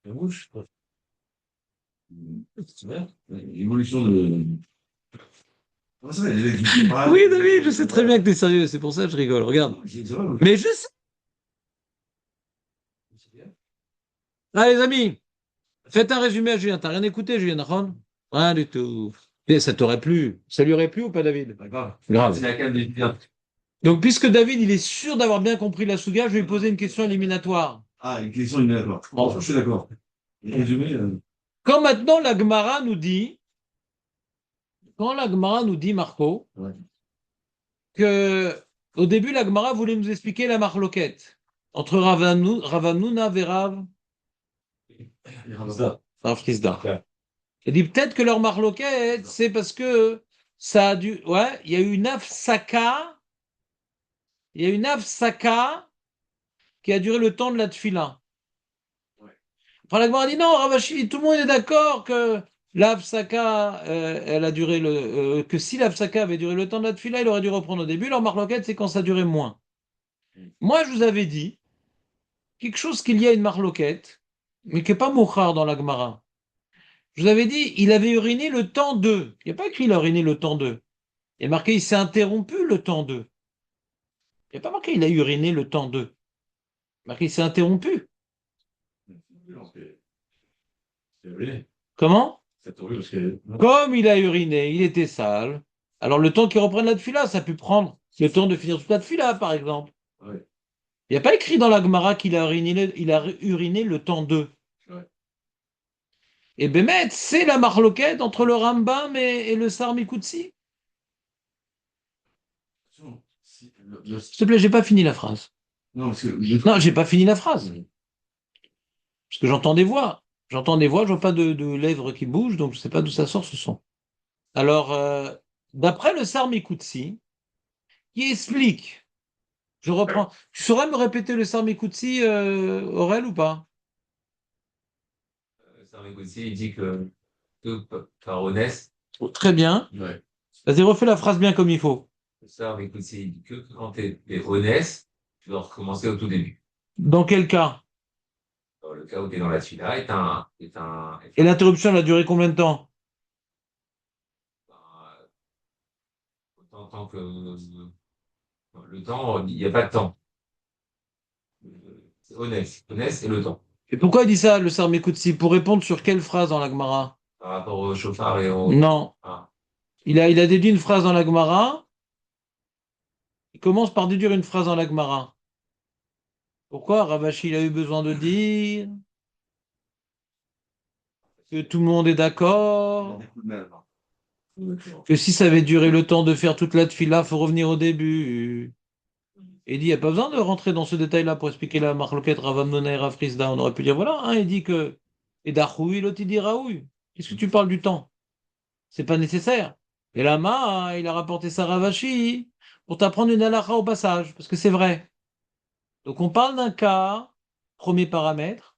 La mouche. C'est vrai. L'évolution de. Comment ça va, Oui, David, je sais très bien que t'es sérieux, c'est pour ça que je rigole. Regarde. Mais je sais. Ah, les amis, faites un résumé à Julien. T'as rien écouté, Julien Nahon? Rien du tout. Et ça t'aurait plu. Ça lui aurait plu ou pas, David? D'accord. Grave. C'est laquelle des biens. Donc, puisque David, il est sûr d'avoir bien compris la Souga, je vais lui poser une question éliminatoire. Ah, une question éliminatoire. Bon, je suis d'accord. Résumé. Quand maintenant la Gemara nous dit, quand la Gemara nous dit, Marco, Ouais. que au début, la Gemara voulait nous expliquer la marloquette entre Ravamnuna et Rav Chizda. Il dit peut-être que leur marloquette, c'est parce que ça a dû. Ouais, il y a eu une afsaka, il y a une afsaka qui a duré le temps de la tfila. Ouais. Après, la Gemara dit non, Ravashi, tout le monde est d'accord que l'afsaka, elle a duré que si l'afsaka avait duré le temps de la tfila, il aurait dû reprendre au début. Leur marloquette, c'est quand ça durait moins. Moi, je vous avais dit quelque chose qu'il y a une marloquette, mais qui n'est pas mouchard dans la Gemara. Je vous avais dit, il avait uriné le temps d'eux. Il n'y a pas écrit il a uriné le temps d'eux. Il y a marqué il s'est interrompu le temps d'eux. Il n'y a pas marqué il a uriné le temps d'eux. Il y a marqué il s'est interrompu. C'est vrai. Comment? C'est horrible parce que. Comme il a uriné, il était sale. Alors le temps qu'il reprenne la tefila, ça a pu prendre le temps de finir toute la tefila, par exemple. Ouais. Il n'y a pas écrit dans la Gemara qu'il a uriné le temps d'eux. Ouais. Et Bémet, c'est la marloquette entre le Rambam et le Sarmikutsi. Attention, S'il te plaît, j'ai pas fini la phrase. non, parce que Non, j'ai pas fini la phrase. Parce que j'entends des voix. J'entends des voix, je vois pas de lèvres qui bougent, donc je sais pas d'où ça sort ce son. Alors, d'après le Sarmikutsi, qui explique, je reprends. Tu saurais me répéter le Sarmikutsi, Aurel, ou pas? Sarmek aussi, il dit que par honnête, Oh, très bien. ouais. Vas-y, refais la phrase bien comme il faut. Sarmek aussi, il dit que quand tu es honnête, tu dois recommencer au tout début. Dans quel cas? Dans le cas où tu es dans la tuila, Et l'interruption, elle a duré combien de temps? autant que le temps, il n'y a pas de temps. C'est honnête, honnête et le temps. Et pourquoi il dit ça, le Sarmikutsi? Pour répondre sur quelle phrase dans la Gemara? Par rapport au chauffard et au. Non. Ah, Il a déduit une phrase dans la Gemara. Il commence par déduire une phrase dans la Gemara. Pourquoi Ravashi il a eu besoin de dire que tout le monde est d'accord, que si ça avait duré le temps de faire toute la tefila, faut revenir au début. Il dit, il n'y a pas besoin de rentrer dans ce détail-là pour expliquer la marloquette Ravamnona et Rav Chizda. On aurait pu dire, voilà, il dit que et Dachoui, l'autre il dit Raoui. Qu'est-ce que tu parles du temps? C'est pas nécessaire. Et Lama, il a rapporté ça à Ravashi pour t'apprendre une halakha au passage, parce que c'est vrai. Donc on parle d'un cas, premier paramètre,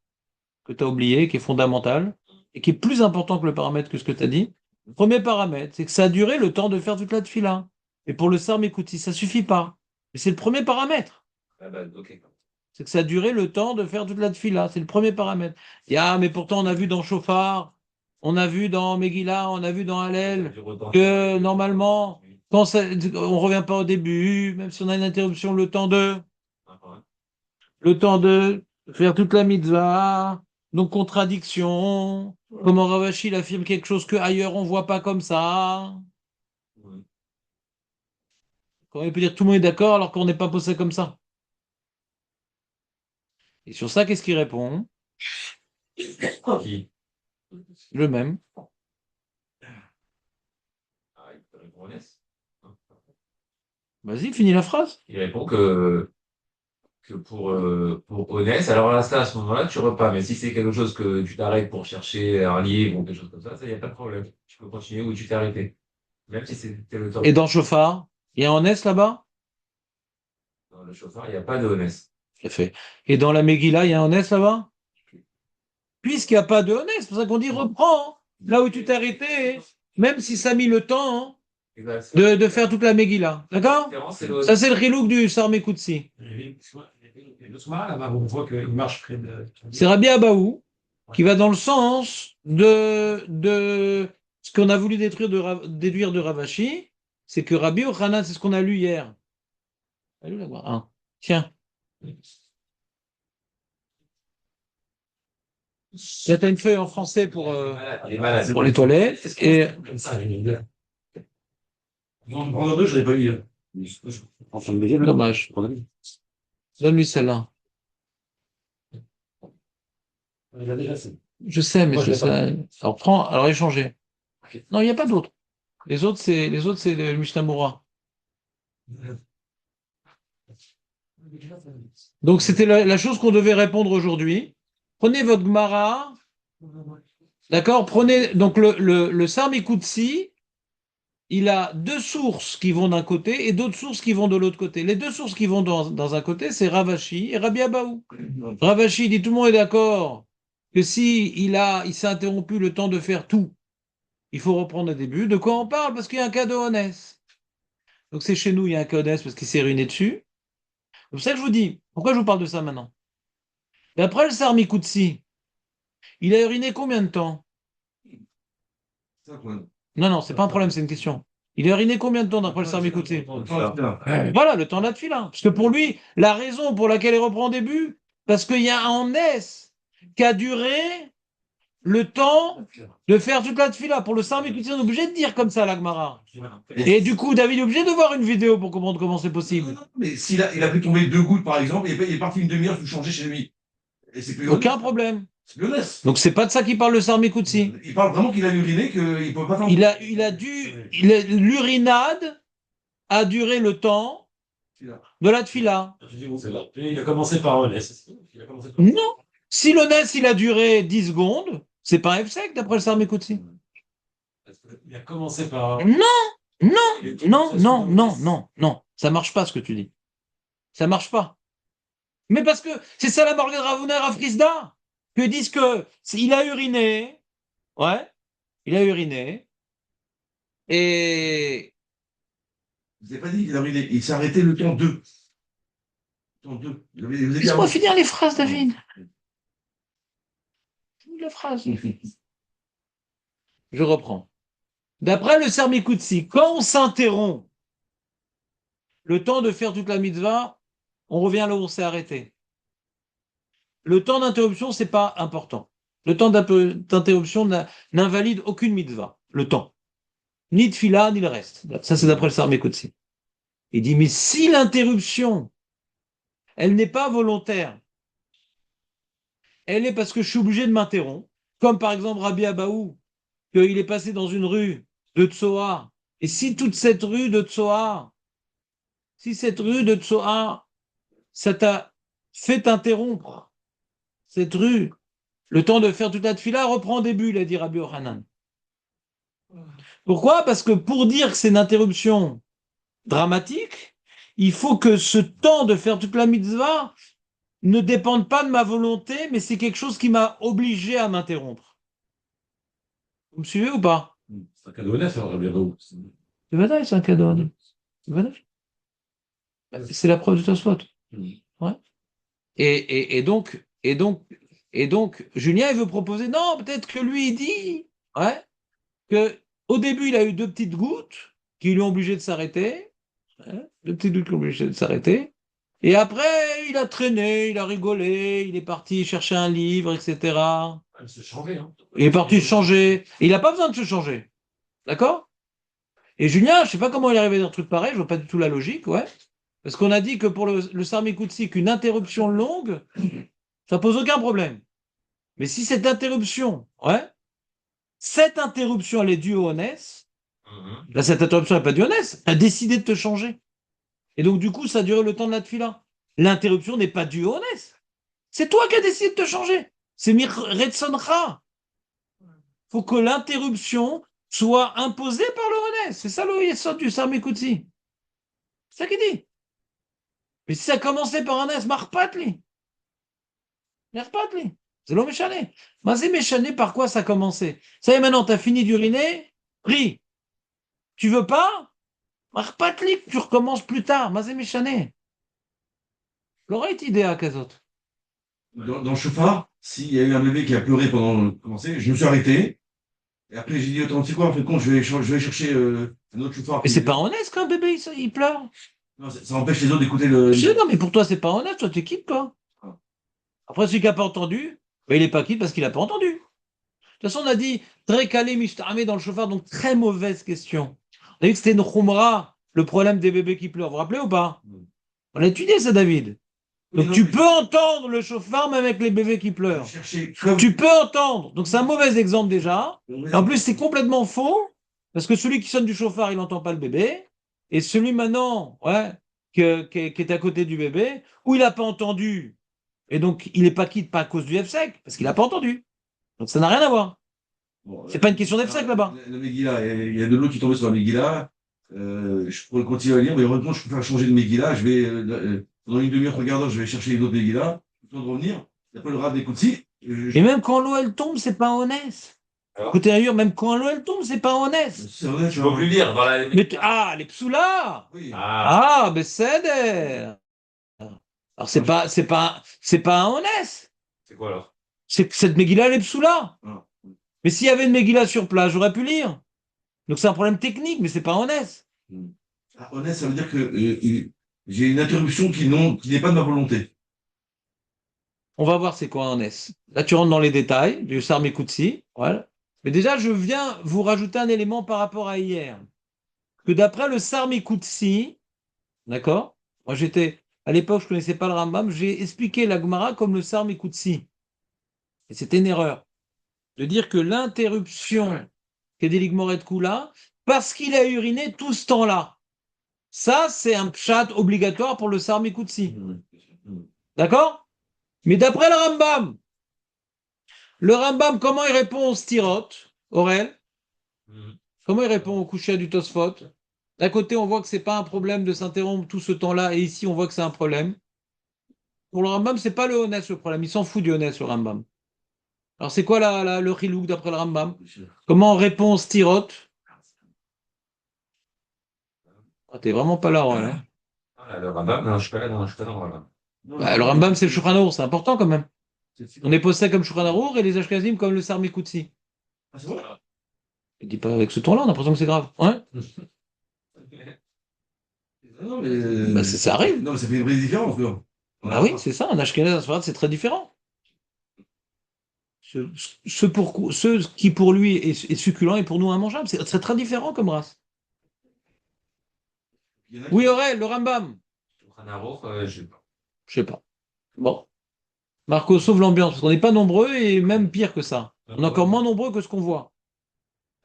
que tu as oublié, qui est fondamental, et qui est plus important que le paramètre que ce que tu as dit. Le premier paramètre, c'est que ça a duré le temps de faire toute la tefila. Et pour le Sarm Écouti, ça suffit pas. Mais c'est le premier paramètre. ah bah, ok. C'est que ça a duré le temps de faire toute la tefila. C'est le premier paramètre. Et, ah, mais pourtant, on a vu dans Chauffard, on a vu dans Megillah, on a vu dans Hallel, que normalement, quand on revient pas au début, même si on a une interruption, le temps de faire toute la mitzvah, donc contradiction. Comment Ravashi il affirme quelque chose que ailleurs on voit pas comme ça. Comment il peut dire tout le monde est d'accord alors qu'on n'est pas posé comme ça? Et sur ça, qu'est-ce qu'il répond? Qui? Le même. Ah, il répond honnête. Vas-y, finis la phrase. Il répond que pour honnête, alors là, ça, à ce moment-là, tu repars. Mais si c'est quelque chose que tu t'arrêtes pour chercher un livre ou quelque chose comme ça, il n'y a pas de problème. Tu peux continuer où tu t'es arrêté. Même si c'était le temps. Et dans Chauffard, il y a un S là-bas? Dans le chauffard, il n'y a pas de honnête. Tout à fait. Et dans la Megillah, il y a un S là-bas? Puisqu'il n'y a pas de S, c'est pour ça qu'on dit reprends là où tu t'es arrêté, même si ça a mis le temps de faire toute la Megillah. D'accord? Ça, c'est le rilouk du Sarmé Koutsi. Et le soir, là-bas, on voit qu'il marche près de. C'est Rabbi Abaou. qui va dans le sens de ce qu'on a voulu déduire de Ravashi, c'est que Rabbi Yochanan, c'est ce qu'on a lu hier. On a lu là-bas. Ah, tiens. Là, t'as une feuille en français Il est malade. pour les toilettes. Et Comme ça, Vendredi, je l'ai pas eu. En train de me dire, là. dommage. Donne-lui celle-là. Il a déjà fait. Je sais, mais Moi, je c'est l'ai pas. ça. Alors prends, alors échangez. Ok. Non, il n'y a pas d'autres. Les autres, c'est le Mishnah. Donc c'était la chose qu'on devait répondre aujourd'hui. Prenez votre Gemara, d'accord? Prenez donc le Sarmikutsi, il a deux sources qui vont d'un côté et d'autres sources qui vont de l'autre côté. Les deux sources qui vont dans un côté, c'est Ravashi et Rabbi Abaou. Ravashi dit tout le monde est d'accord que si il s'est interrompu le temps de faire tout, il faut reprendre au début. De quoi on parle? Parce qu'il y a un cas de Honès. Donc c'est chez nous, il y a un cas d'Honès parce qu'il s'est ruiné dessus. C'est pour ça que je vous dis, pourquoi je vous parle de ça maintenant? D'après le Sarmikutsi, il a uriné combien de temps? Ça, quoi. Non, non, c'est pas un problème, c'est une question. Il a uriné combien de temps d'après le Sarmikutsi? Voilà. Voilà, le temps de la tefila. Parce que pour lui, la raison pour laquelle il reprend au début, parce qu'il y a un Honès qui a duré le temps de faire toute la tefila. Pour le Sarmikutsi, on est obligé de dire comme ça, l'Agmara. Et du coup, David est obligé de voir une vidéo pour comprendre comment c'est possible. Non, mais il a fait tomber 2 gouttes, par exemple, et il est parti une demi-heure pour changer chez lui. Et c'est plus Aucun honnête. problème. C'est plus honnête. Donc c'est pas de ça qu'il parle le Sarmikutsi. Il parle vraiment qu'il a uriné, qu'il ne peut pas faire. L'urinade a duré le temps de la tefila. Il a commencé par Honest. Non. Si l'Onès, il a duré 10 secondes, c'est pas un F-sec d'après le Sarmikutsi. Il a commencé par. Non, non. Ça marche pas ce que tu dis. Ça marche pas. Mais parce que c'est ça la morgue de Ravuna à Frisda. Que disent que il a uriné. Ouais, il a uriné. Et Je vous ai pas dit qu'il a uriné. Il s'est arrêté le temps 2. Temps 2. laisse-moi finir les phrases, David. Finis la phrase. Je reprends. D'après le Sarmikutsi, quand on s'interrompt le temps de faire toute la mitzvah, on revient là où on s'est arrêté. Le temps d'interruption, c'est pas important. Le temps d'interruption n'invalide aucune mitzvah. Le temps. Ni de fila, ni le reste. Ça, c'est d'après le Sarmikutsi. Il dit, mais si l'interruption, elle n'est pas volontaire, elle est parce que je suis obligé de m'interrompre, comme par exemple Rabbi Abaou, qu'il est passé dans une rue de Tsoar, et si toute cette rue de Tsoar, ça t'a fait interrompre cette rue, le temps de faire toute la tefila reprend au début, il a dit Rabbi Yochanan. Pourquoi? Parce que pour dire que c'est une interruption dramatique, il faut que ce temps de faire toute la mitzvah ne dépende pas de ma volonté, mais c'est quelque chose qui m'a obligé à m'interrompre. Vous me suivez ou pas? C'est un cadeau honnête, ça, bien haut. C'est vrai, c'est un cadeau. C'est la preuve de ta soit. Ouais. Et donc, Julien, il veut proposer, non, peut-être que lui, il dit, ouais, que au début, il a eu 2 petites gouttes qui lui ont obligé de s'arrêter, hein, 2 petites gouttes qui l'ont obligé de s'arrêter, et après, il a traîné, il a rigolé, il est parti chercher un livre, etc. Il s'est changé, hein. Il est parti se changer. Il n'a pas besoin de se changer. D'accord? Et Julien, je sais pas comment il est arrivé dans un truc pareil, je vois pas du tout la logique, ouais. Parce qu'on a dit que pour le Sarmikutsi, qu'une interruption longue, ça pose aucun problème. Mais si cette interruption, elle est due au Honès, là, cette interruption n'est pas due au Honès, tu as décidé de te changer. Et donc, du coup, ça a duré le temps de la tefila. L'interruption n'est pas due au Honès. C'est toi qui as décidé de te changer. C'est Retsoncha. Il faut que l'interruption soit imposée par le Honès. C'est ça le yesod du Sarmikutsi. C'est ça qu'il dit. Mais si ça a commencé par un S, marpatli. Marpatli. C'est l'homme méchané. Mais c'est méchané par quoi ça a commencé? Ça y est, maintenant, tu as fini d'uriner, prie. Tu veux pas? Marpatli, tu recommences plus tard. Mais c'est méchané. L'aurait idée à Kazot. Dans le chauffard, s'il y a eu un bébé qui a pleuré pendant le commencer, je me suis arrêté. Et après, j'ai dit, attends, tu sais quoi, en fait, compte, je vais chercher un autre chauffeur. Mais c'est pas honnête qu'un bébé, il pleure. Non, ça empêche les autres d'écouter le. Je sais, non, mais pour toi, c'est pas honnête, toi, tu quittes, toi. Après, celui qui n'a pas entendu, ben, il n'est pas quitte parce qu'il n'a pas entendu. De toute façon, on a dit très calé, mishtamé dans le chauffard, donc très mauvaise question. On a vu que c'était une khumra, le problème des bébés qui pleurent. Vous vous rappelez ou pas? On a étudié ça, David. Donc tu peux entendre le chauffard même avec les bébés qui pleurent. Tu peux entendre. Donc c'est un mauvais exemple déjà. Et en plus, c'est complètement faux, parce que celui qui sonne du chauffard, il n'entend pas le bébé. Et celui maintenant, ouais, qui est à côté du bébé, où il n'a pas entendu. Et donc, il n'est pas quitte pas à cause du F-sec, parce qu'il n'a pas entendu. Donc ça n'a rien à voir. Bon, C'est pas une question d'F-sec là-bas. La Megillah, il y a de l'eau qui tombait sur la Megillah. Je pourrais continuer à lire, mais heureusement, je peux faire changer de Megillah. Je vais, dans une demi-heure, regardant, je vais chercher une autre Megillah. Le temps de revenir. Après le Rav des Koutsi. Et même quand l'eau elle tombe, c'est pas honnête. Alors Côté ailleurs, même quand l'eau elle tombe, c'est pas honnête. C'est vrai, Tu peux plus lire dans la. Mais les psoulas. Oui. Ah, Ben c'est alors c'est pas un honnête. c'est quoi alors? C'est que cette Megillah, elle est psoula. Ah. Mais s'il y avait une Megillah sur place, j'aurais pu lire. Donc c'est un problème technique, mais c'est pas honnête. Honnête, ça veut dire que j'ai une interruption qui n'est pas de ma volonté. On va voir c'est quoi honnête. Là, tu rentres dans les détails du Sarmi Koutsi. Voilà. Mais déjà, je viens vous rajouter un élément par rapport à hier. Que d'après le Sarmi Koutsi, d'accord? Moi, à l'époque, je connaissais pas le Rambam, j'ai expliqué la Gemara comme le Sarmi Koutsi. Et c'était une erreur. De dire que l'interruption qui est des ligmoret Kula, parce qu'il a uriné tout ce temps-là. Ça, c'est un pshat obligatoire pour le Sarmi Koutsi. D'accord? Mais d'après le Rambam, comment il répond au stirot, Aurel? Comment il répond au coucher du Tosfot? D'un côté, on voit que c'est pas un problème de s'interrompre tout ce temps-là, et ici, on voit que c'est un problème. Pour le Rambam, c'est pas le honnête le problème. Il s'en fout du honnête, le Rambam. Alors, c'est quoi le chilouk d'après le Rambam? Comment on répond au stirot? T'es vraiment pas là, Aurel, hein? Ah, le Rambam, non, je suis pas là, non, je suis pas dans le Rambam. Le Rambam, c'est le Shulchan Arour, c'est important quand même. On est posé comme Shulchan Arour et les Ashkenazim comme le Sarmi Koutsi. Ah, c'est vrai? Il dit pas avec ce ton-là, on a l'impression que c'est grave. Ouais. Non, mais... Ça arrive. Non, mais ça fait une vraie différence, quoi. Ah oui, c'est ça, un Ashkenaz, un Sfarad, c'est très différent. Ce qui pour lui est succulent et pour nous immangeable, c'est très différent comme race. Oui, Aurel, le Rambam. Je sais pas. Je sais pas. Bon. Marco sauve l'ambiance, parce qu'on n'est pas nombreux et même pire que ça. On est encore moins nombreux que ce qu'on voit.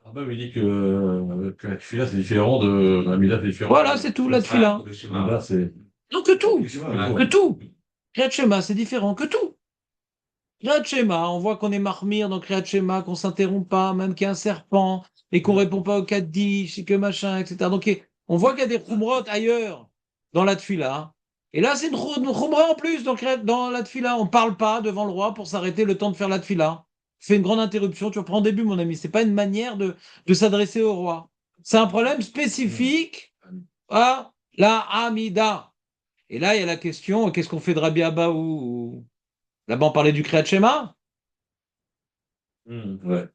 Ah bah, il dit que la tefila, c'est différent de la Mila, c'est différent. Voilà, c'est tout, la tefila. Là, c'est. Non, que tout. Ouais. Que tout. Kriyat Shema, c'est différent que tout. Kriyat Shema, on voit qu'on est marmire dans Kriyat Shema, qu'on s'interrompt pas, même qu'il y a un serpent, et qu'on répond pas au Kaddish, et que machin, etc. Donc, on voit qu'il y a des khumrot ailleurs, dans la tefila. Et là, c'est une khumra en plus dans la tefila. On parle pas devant le roi pour s'arrêter le temps de faire la tefila. Tu fais une grande interruption, tu reprends le début, mon ami. C'est pas une manière de s'adresser au roi. C'est un problème spécifique à la Hamida. Et là, il y a la question, qu'est-ce qu'on fait de Rabbi Abba ou... Là-bas, on parlait du Kriyat Shema. Ouais.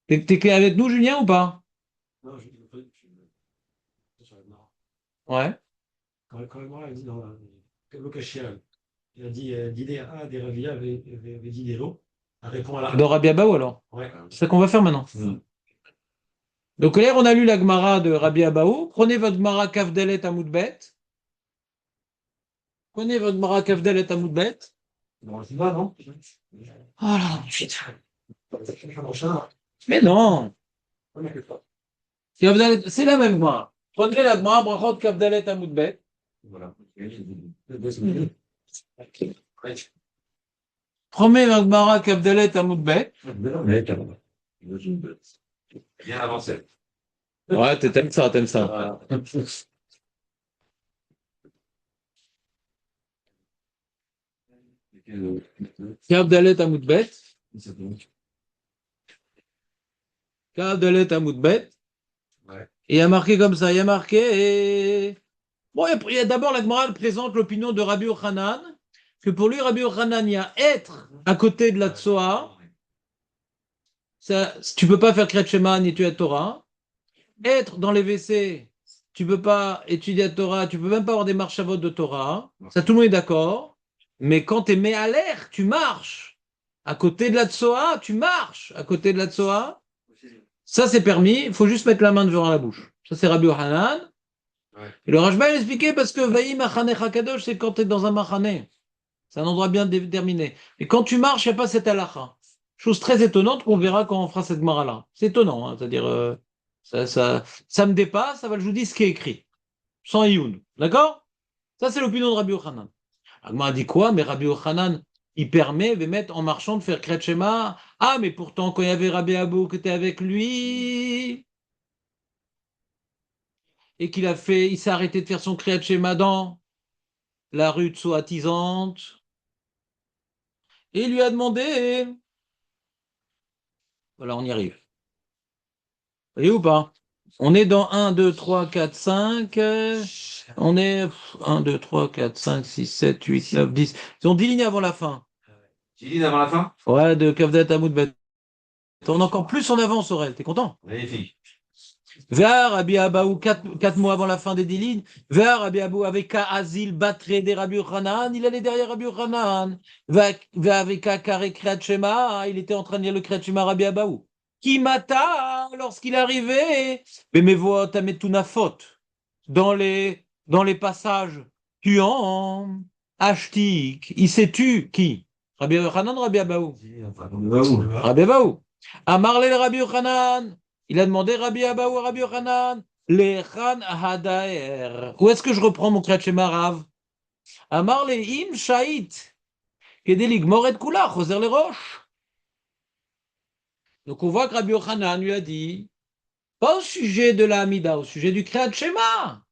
T'es avec nous, Julien, ou pas? Non, je ne pas. Ouais. Quand même, il dit dans le Kashial, il a dit d'idée A des Ravia avait dit des lots. Elle répond à la. Dans Rabbi Abba ou alors? Ouais. C'est ça qu'on va faire maintenant. Donc là, on a lu la Gemara de Rabbi Abaou. Prenez votre Gemara Kavdelet Amoudbet. Prenez votre Gemara Kavdelet Amoudbet. Bon, c'est là, non? Oh là, putain. Mais non. Kavdelet, c'est la même Gemara. Prenez la Gemara Brachot Kavdelet Amoudbet. Voilà. Prenez votre Gemara Kavdelet Amoudbet. Bien avancé. Ouais, t'aimes ça. Kavdelet Amoudbet. Kavdelet Amoudbet. Ouais. Et il y a marqué comme ça, il y a marqué. Bon, il y a d'abord la Gemara présente l'opinion de Rabbi Yochanan, que pour lui, Rabbi Yochanan, il y a être à côté de la Tsoa, ça, tu peux pas faire Kriyat Shema ni étudier la Torah. Être dans les WC, tu peux pas étudier la Torah, tu peux même pas avoir des marchavot de Torah. Ça, tout le monde est d'accord. Mais quand tu es mis à l'air, tu marches. À côté de la Tsoa, tu marches. À côté de la Tsoa, ça c'est permis. Il faut juste mettre la main devant la bouche. Ça c'est Rabbi Yochanan. Ouais. Et le Rajba il expliquait parce que Vaï Machane Chakadosh, c'est quand tu es dans un Machane. C'est un endroit bien déterminé. Et quand tu marches, il n'y a pas cette halakha. Chose très étonnante qu'on verra quand on fera cette mara-là. C'est étonnant, hein, c'est-à-dire, ça me dépasse, ça va, je vous dis ce qui est écrit. Sans Ioun. D'accord? Ça, c'est l'opinion de Rabbi Yochanan. Agma a dit quoi? Mais Rabbi Yochanan, il permet de mettre en marchant de faire Kriyat Shema. Ah, mais pourtant, quand il y avait Rabbi Abou qui était avec lui, et qu'il a fait, il s'est arrêté de faire son Kriyat Shema dans la rue de Soatisante, et il lui a demandé. Voilà, on y arrive. Vous voyez ou pas? On est dans 1, 2, 3, 4, 5. On est 1, 2, 3, 4, 5, 6, 7, 8, 9, 10. Ils ont 10 lignes avant la fin. Tu dis avant la fin? Ouais, de Kavdat Hamoud Bet. On est encore plus en avance, Aurel. T'es content? Magnifique. Vers Rabbi Abaou, 4 mots avant la fin des 10 lignes. Vers Rabbi Abou avec Azil, Batre des Rabbi Yochanan. Il allait derrière Rabbi Yochanan. Vers avec Kare Kriyat Shema. Il était en train de lire le Kriyat Shema Rabbi Abaou. Qui mata lorsqu'il est arrivé. Mais voix tametuna faute. Dans les passages tuants. Ashtik. Il s'est tu qui? Rabbi Yochanan, Rabbi Abaou. Rabbi Abaou. Amarle le Rabbi Yochanan. Il a demandé Rabbi Abaou à Rabbi Yochanan. Lechan Hadaer. Où est-ce que je reprends mon Kriyat Shema Rav? Amarle im shait. Kedelig moret kula. Choser les roches. Donc on voit que Rabbi Yochanan lui a dit, pas au sujet de la Hamida, au sujet du Kriyat Shema.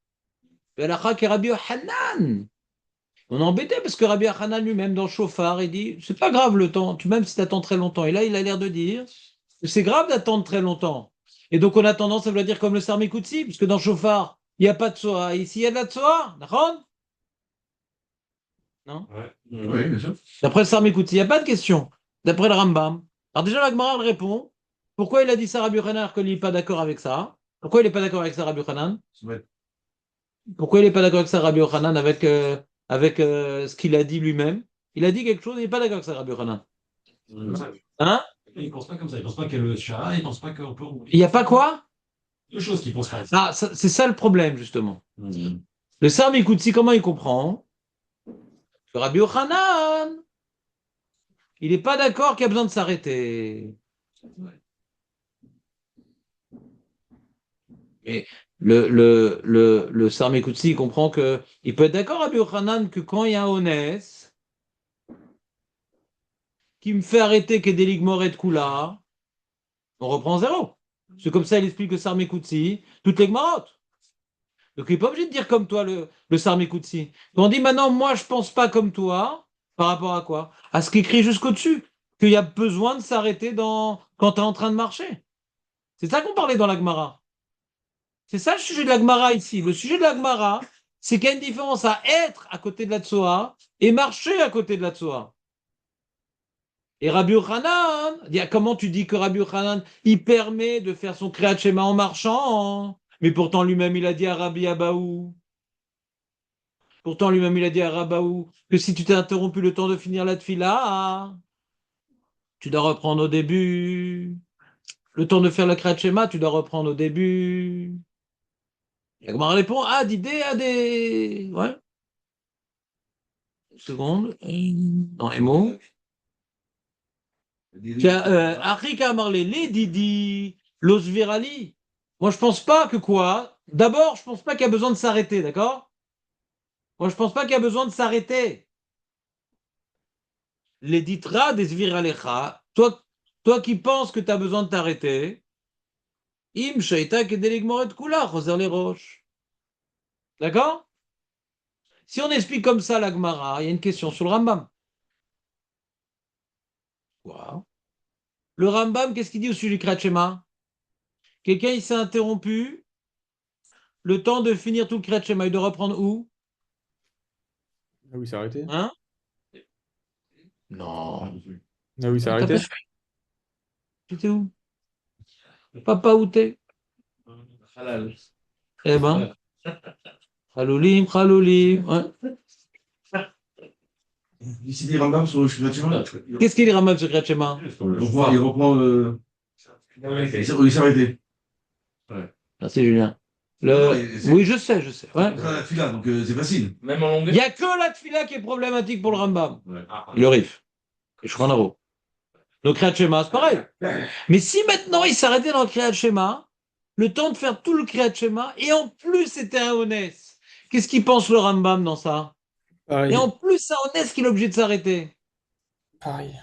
Velachak et Rabbi Yochanan. On est embêté parce que Rabbi Yochanan lui-même dans le chauffard, il dit, c'est pas grave le temps, même si tu attends très longtemps. Et là, il a l'air de dire, c'est grave d'attendre très longtemps. Et donc on a tendance à vouloir dire comme le Sarmikoutsi, puisque dans le chauffard, il n'y a pas de Tsoa. Ici, il y a de la Tsoa. D'accord? Non? Oui, bien sûr. D'après le Sarmikoutsi, il n'y a pas de question. D'après le Rambam. Alors déjà, la Gemara elle répond. Pourquoi il a dit ça Rabbi Yochanan alors qu'il n'est pas d'accord avec ça? Pourquoi il n'est pas d'accord avec ça Rabbi Yochanan? Pourquoi il n'est pas d'accord avec ça Rabbi Yochanan avec ce qu'il a dit lui-même? Il a dit quelque chose, il n'est pas d'accord avec ça Rabbi Yochanan. Hein? Il ne pense pas comme ça. Il ne pense pas qu'il y a le Shara, il ne pense pas qu'on peut. Il n'y a pas quoi? Deux choses qu'il ne pense pas. Ah, c'est ça le problème justement. Le Sarmikoutsi, comment il comprend? Que Rabbi Yochanan, il n'est pas d'accord qu'il y a besoin de s'arrêter. Mais le Sarmikoutsi, il comprend que il peut être d'accord Rabbi Yochanan que quand il y a un honnête qui me fait arrêter Kedelik Moret Kula, on reprend zéro. C'est comme ça, il explique le Sarmikoutsi, toutes les Gmarottes. Donc il n'est pas obligé de dire comme toi le Sarmikoutsi. On dit maintenant, moi je pense pas comme toi, par rapport à quoi? À ce qui écrit jusqu'au-dessus, qu'il y a besoin de s'arrêter quand tu es en train de marcher. C'est ça qu'on parlait dans la Gemara. C'est ça le sujet de la Gemara ici. Le sujet de la Gemara, c'est qu'il y a une différence à être à côté de la Tsoa et marcher à côté de la Tsoa. Et Rabbi Yochanan, comment tu dis que Rabbi Yochanan, il permet de faire son Kriyat Shema en marchant? Mais pourtant lui-même, il a dit à Rabbi Abaou. Pourtant lui-même, il a dit à Rabaou que si tu t'es interrompu le temps de finir la tfila, tu dois reprendre au début. Le temps de faire le Kriyat Shema, tu dois reprendre au début. Et comment on répond? Ah, d'idée à des. Ouais. Une seconde. Dans les mots. Afrika Marley, les Didi, Los Virali. Moi, je pense pas que quoi? D'abord, je pense pas qu'il y a besoin de s'arrêter, d'accord? Moi, je pense pas qu'il y a besoin de s'arrêter. Les ditra des viralecha. Toi qui penses que tu as besoin de t'arrêter. Im shaita kedeligmoret kula, choser les roches. D'accord? Si on explique comme ça la Gemara, il y a une question sur le Rambam. Wow. Le Rambam, qu'est-ce qu'il dit au sujet du Kriyat Shema? Quelqu'un, il s'est interrompu. Le temps de finir tout le Kriyat Shema, il doit reprendre où? Ah oui, c'est arrêté. Hein? Non. Ah oui, c'est T'as arrêté. pas fait. J'étais où? Papa, où t'es? Halal. Eh ben, Khalolim, Khalolim. Ouais. Ici, dit Rambam sur le Shkirat Shema. Qu'est-ce qu'il est Rambam sur Kriyat Shema? Il reprend. Il s'est arrêté. Merci Julien. Non, c'est- Oui, je sais, je sais. Ouais. C'est la fila, donc c'est facile. Même en Il longueur. n'y a que la tefila qui est problématique pour le Rambam. Ah, Le Rif. Et Shulchan. Donc Kriyat Shema, c'est pareil. Mais si maintenant il s'arrêtait dans le Kriyat Shema, le temps de faire tout le Kriyat Shema, et en plus c'était un Honès, qu'est-ce qu'il pense le Rambam dans ça? Pareil. Et en plus, c'est un Honès qu'il est obligé de s'arrêter. Pareil.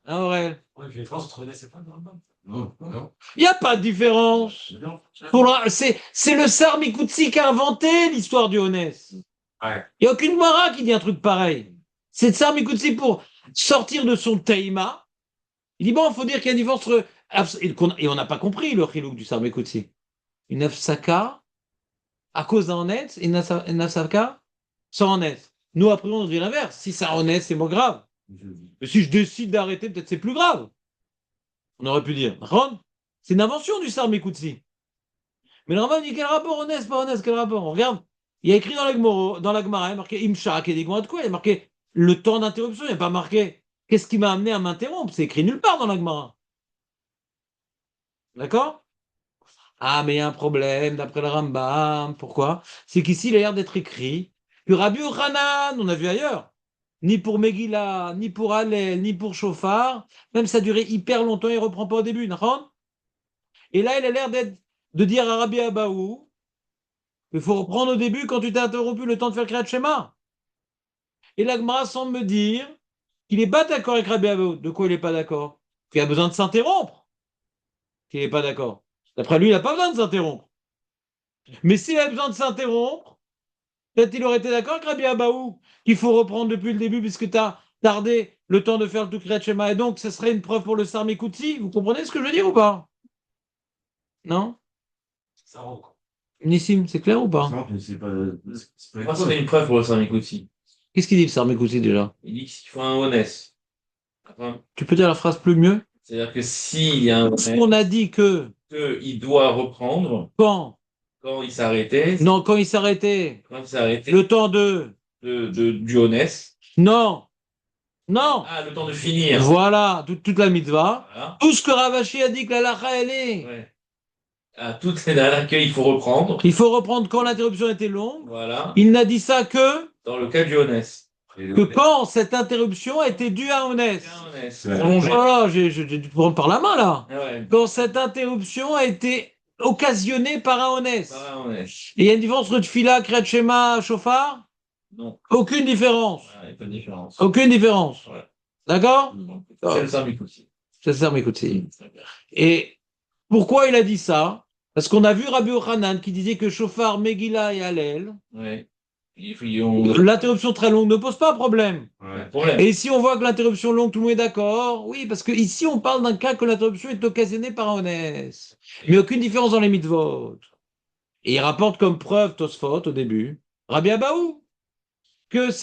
Hein, Aurel? Ouais, puis les France, entre c'est pas normal. Non, non. Il n'y a pas de différence. C'est le Sar Mikoutsi qui a inventé l'histoire du Honès. Ouais. Il n'y a aucune Mara qui dit un truc pareil. C'est le Sar Mikoutsi pour sortir de son Teima. Il dit bon, il faut dire qu'il y a une différence entre. Et on n'a pas compris le chilouk du Sar Mikoutsi. Une afsaka à cause d'un Honès et une afsaka sans Honès. Nous, après, on dit l'inverse. Si c'est un Honès, c'est moins grave. Mais si je décide d'arrêter, peut-être c'est plus grave. On aurait pu dire. Ron, c'est une invention du Sar Mikoutsi. Mais le Rambam dit quel rapport honnête, pas honnête, quel rapport? On regarde. Il y a écrit dans la Gemara, il y a marqué Imshak et des de quoi? Il y a marqué le temps d'interruption, il n'y a pas marqué qu'est-ce qui m'a amené à m'interrompre. C'est écrit nulle part dans la Gemara. D'accord? Ah, mais il y a un problème d'après le Rambam. Pourquoi? C'est qu'ici, il a l'air d'être écrit que Rabbi Yochanan, on a vu ailleurs, ni pour Megillah, ni pour Hallel, ni pour Shofar, même ça a duré hyper longtemps, il ne reprend pas au début, d'accord? Et là, il a l'air de dire à Rabbi Abaou, il faut reprendre au début quand tu t'es interrompu le temps de faire le Kriyat Shema. Et la Gemara semble me dire qu'il n'est pas d'accord avec Rabbi Abaou. De quoi il n'est pas d'accord? Qu'il a besoin de s'interrompre. Qu'il n'est pas d'accord. D'après lui, il n'a pas besoin de s'interrompre. Mais s'il a besoin de s'interrompre, peut-être il aurait été d'accord avec Rabbi Abaou qu'il faut reprendre depuis le début puisque tu as tardé le temps de faire le Kriyat Shema. Et donc, ce serait une preuve pour le Sar Mikoutsi. Vous comprenez ce que je veux dire ou pas? Non? Ça rend, quoi. Nissim, c'est clair ou pas? Ça, mais c'est pas. Moi, c'est une preuve pour le Saint-Mikoutsi. Qu'est-ce qu'il dit le Sar Mikoutsi déjà? Il dit qu'il faut un honnête. Enfin, Tu peux dire la phrase plus mieux? c'est-à-dire que s'il y a un honnête, On a dit que il doit reprendre quand? quand il s'arrêtait. Non, quand il s'arrêtait. Quand il s'arrêtait Le temps de. du honnête. Non. Non. Ah, le temps de finir. Voilà, toute la mitzvah. Voilà. Tout ce que Ravashi a dit que la lacha, elle est. Ouais. Ah, tout est dans laquelle il faut reprendre. Il faut reprendre quand l'interruption était longue. Voilà. Il n'a dit ça que Dans le cas du honnête. quand cette interruption était due à Honès. Ouais. Prolongé. Voilà, j'ai dû prendre par la main là. Ah ouais. Quand cette interruption a été occasionnée par un Honès. Pas un honnête. Et il y a une différence entre Tfila, Kriyat Shema, Shofar? Non. Aucune différence. Il n'y a pas de différence. Aucune différence. Ouais. D'accord? C'est le Saint-Mikoutsi. C'est ça, mais écoutez. Et pourquoi il a dit ça? Parce qu'on a vu Rabbi Yochanan qui disait que Shofar, Megillah et Hallel, Ouais. l'interruption très longue ne pose pas problème. Ouais. Problème. Et ici, on voit que l'interruption longue, tout le monde est d'accord. Oui, parce que ici, on parle d'un cas que l'interruption est occasionnée par un Honès. Mais aucune différence dans les mitzvot. Et il rapporte comme preuve Tosfot au début, Rabbi Abaou,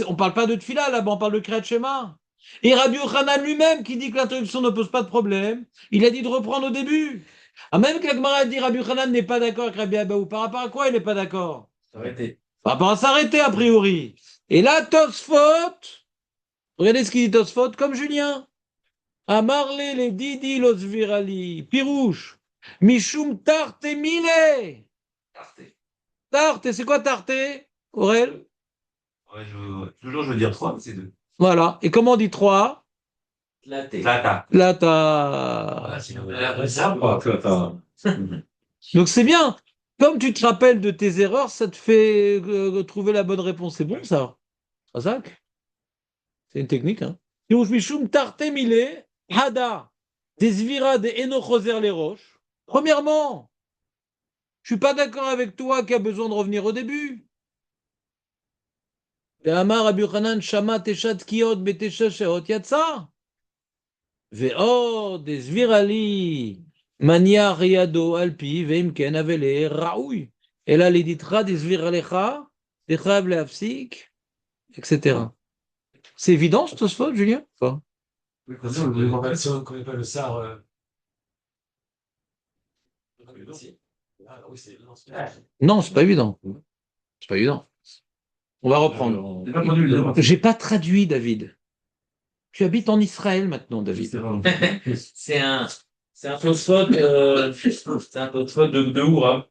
on parle pas de Tfila là-bas, on parle de Kriyat Shema. Et Rabbi Yochanan lui-même qui dit que l'interruption ne pose pas de problème, il a dit de reprendre au début. Ah, même que la Gemara a dit Rabbi Yochanan n'est pas d'accord avec Rabbi Abaou. Par rapport à quoi il n'est pas d'accord? Arrêtez. Par rapport à s'arrêter a priori. Et là, Tosfot, regardez ce qu'il dit Tosfot, comme Julien. Amarle les didi los virali, pirouche, mishum tarte mile. Tarte, c'est quoi tarte, Aurel? Ouais, toujours, je veux dire 3, mais c'est 2. Voilà. Et comment on dit 3? Laté. Lata. Lata. Ah, Donc c'est bien. Comme tu te rappelles de tes erreurs, ça te fait trouver la bonne réponse. C'est bon ça. Razak. C'est une technique. Hein. Mishum tarte mile, hada, desvira de enochoser les roches. Premièrement, je suis pas d'accord avec toi qui a besoin de revenir au début. ואמר רבי יוחנן שמע תשע תקיעות בתשע שעות יצא. ועוד הסבירה לי מניח ידו על פי ואם כן אבל ראוי. אלא לידידך דסבירה לך, תחייב להפסיק, etc. C'est évident, ce Tosfot, Julien? Pas. Oui, Si on ne connaît pas le SAR. Ah oui, c'est. Non, c'est pas évident. C'est pas évident. On va reprendre. J'ai pas traduit, j'ai pas J'ai pas traduit, David. Tu habites en Israël maintenant, David. C'est un Tosfot, c'est un Tosfot de Oura.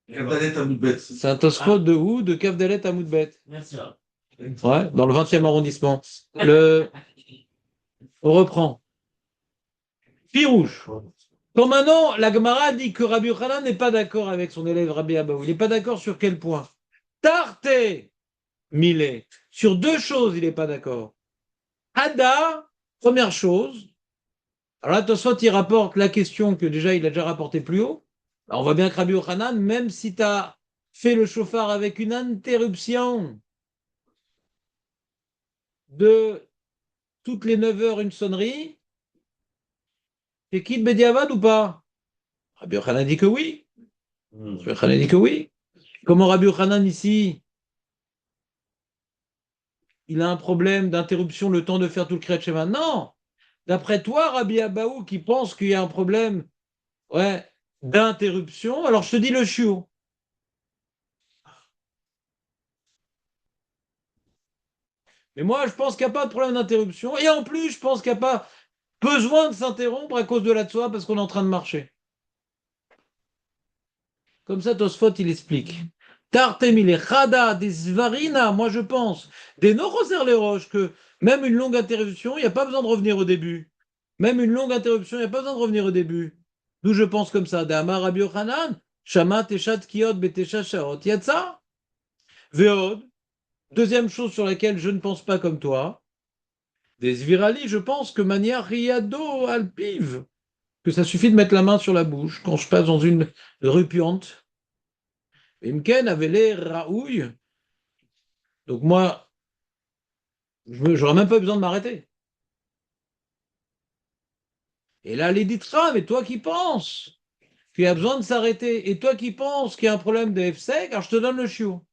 Kavdalet Amoudbet. C'est un Tosfot de où? De Kavdalet à Moudbet. Merci. Ouais, dans le 20e arrondissement. On reprend. Pirouche. Quand maintenant, la Gemara dit que Rabbi Yochanan n'est pas d'accord avec son élève Rabbi Abaou. Il n'est pas d'accord sur quel point? Tarte Milé. Sur deux choses, il n'est pas d'accord. Ada, première chose. Alors là, Tosfot, il rapporte la question que déjà, il a déjà rapporté plus haut. Alors, on voit bien que Rabbi Yochanan, même si tu as fait le chauffard avec une interruption de toutes les 9 heures, une sonnerie, c'est quitte Bediavad ou pas? Rabbi Yochanan dit que oui. Rabbi Yochanan dit que oui. Comment Rabbi Yochanan ici, il a un problème d'interruption le temps de faire tout le Kriyat Shema? Non. D'après toi, Rabbi Abaou, qui pense qu'il y a un problème d'interruption, alors je te dis le chiot. Mais moi, je pense qu'il n'y a pas de problème d'interruption. Et en plus, je pense qu'il n'y a pas besoin de s'interrompre à cause de la tsoa parce qu'on est en train de marcher. Comme ça, Tosfot, il explique. Tartemile Chada des Svarina, moi je pense, des Noroser les roches, que même une longue interruption, il n'y a pas besoin de revenir au début. Même une longue interruption, il n'y a pas besoin de revenir au début. D'où je pense comme ça. D'Amar Rabbi Yochanan, Shama Teshat Kiot Betesha Shaot Yatsa. Veod. Deuxième chose sur laquelle je ne pense pas comme toi. Des Zvirali, je pense que manière Riado Alpiv, que ça suffit de mettre la main sur la bouche quand je passe dans une rue puante. Imken avait l'air raouille. Donc moi, j'aurais même pas besoin de m'arrêter. Et là, les ditra, mais toi qui penses qu'il y a besoin de s'arrêter, et toi qui penses qu'il y a un problème de FSEC, alors je te donne le chiot.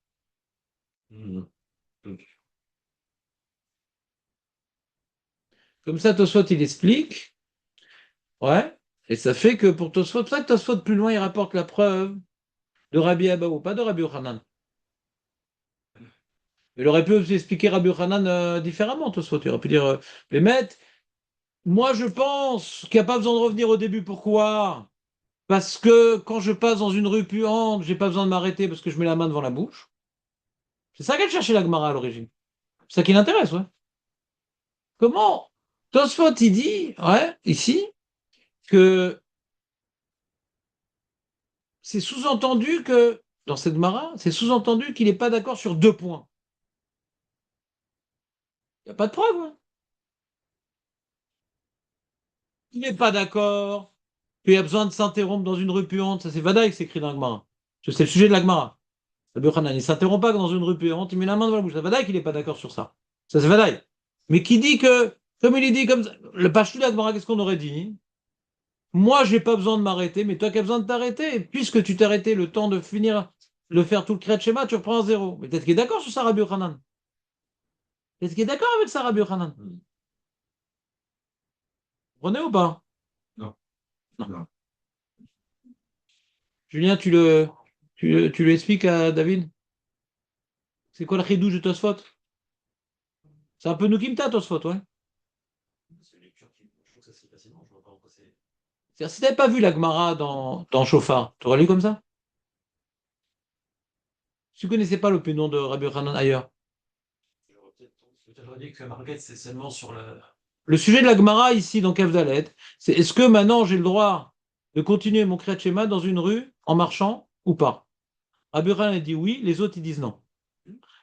Comme ça, Tosfot, il explique. Ouais. Et ça fait que pour Tosfot, c'est ça que Tosfot, plus loin, il rapporte la preuve de Rabbi Abaou, pas de Rabbi Yochanan. Il aurait pu aussi expliquer Rabbi Yochanan différemment, Tosfot. Il aurait pu dire, les maîtres, moi je pense qu'il n'y a pas besoin de revenir au début. Pourquoi? Parce que quand je passe dans une rue puante, j'ai pas besoin de m'arrêter parce que je mets la main devant la bouche. C'est ça qu'elle cherchait la Gemara à l'origine. C'est ça qui l'intéresse, ouais. Comment? Tosfot, il dit, ouais, ici, que c'est sous-entendu que, dans cette Gemara, c'est sous-entendu qu'il n'est pas d'accord sur deux points. Il n'y a pas de preuve, hein. Il n'est pas d'accord qu'il y a besoin de s'interrompre dans une rue puante. Ça, c'est Vadaï qui s'écrit dans la Gemara. C'est le sujet de la Gemara. Rabbi Yochanan, il ne s'interrompt pas dans une rue puante, il met la main devant la bouche. C'est Vadaï qu'il n'est pas d'accord sur ça. Ça, c'est Vadaï. Mais qui dit que, comme il est dit comme ça, le Pashtu de la Gemara, qu'est-ce qu'on aurait dit? Moi, j'ai pas besoin de m'arrêter, mais toi qui as besoin de t'arrêter, puisque tu t'es arrêté le temps de finir, de faire tout le Kriyat Shema, tu reprends à zéro. Mais peut-être qu'il est d'accord sur ça, Rabbi Yochanan. Peut-être qu'il est d'accord avec ça, Rabbi Yochanan. Vous comprenez ou pas? Non. Non. Non. Julien, tu lui expliques à David? C'est quoi le chidouche de Tosfot? C'est un peu nous Kimta, Tosfot, ouais. C'est une lecture qui. Je trouve que ça se lit facilement. Je vois pas pourquoi c'est. C'est-à-dire, si tu n'avais pas vu la Gemara dans Shofar, tu aurais lu comme ça? Si tu ne connaissais pas l'opinion de Rabbi Yochanan ailleurs. J'aurais dit que Marguerite, c'est seulement sur le. Le sujet de la Gemara ici dans Kevdalet, c'est est-ce que maintenant j'ai le droit de continuer mon Kriyat Shema dans une rue en marchant ou pas? Rabbi Yochanan dit oui, les autres ils disent non.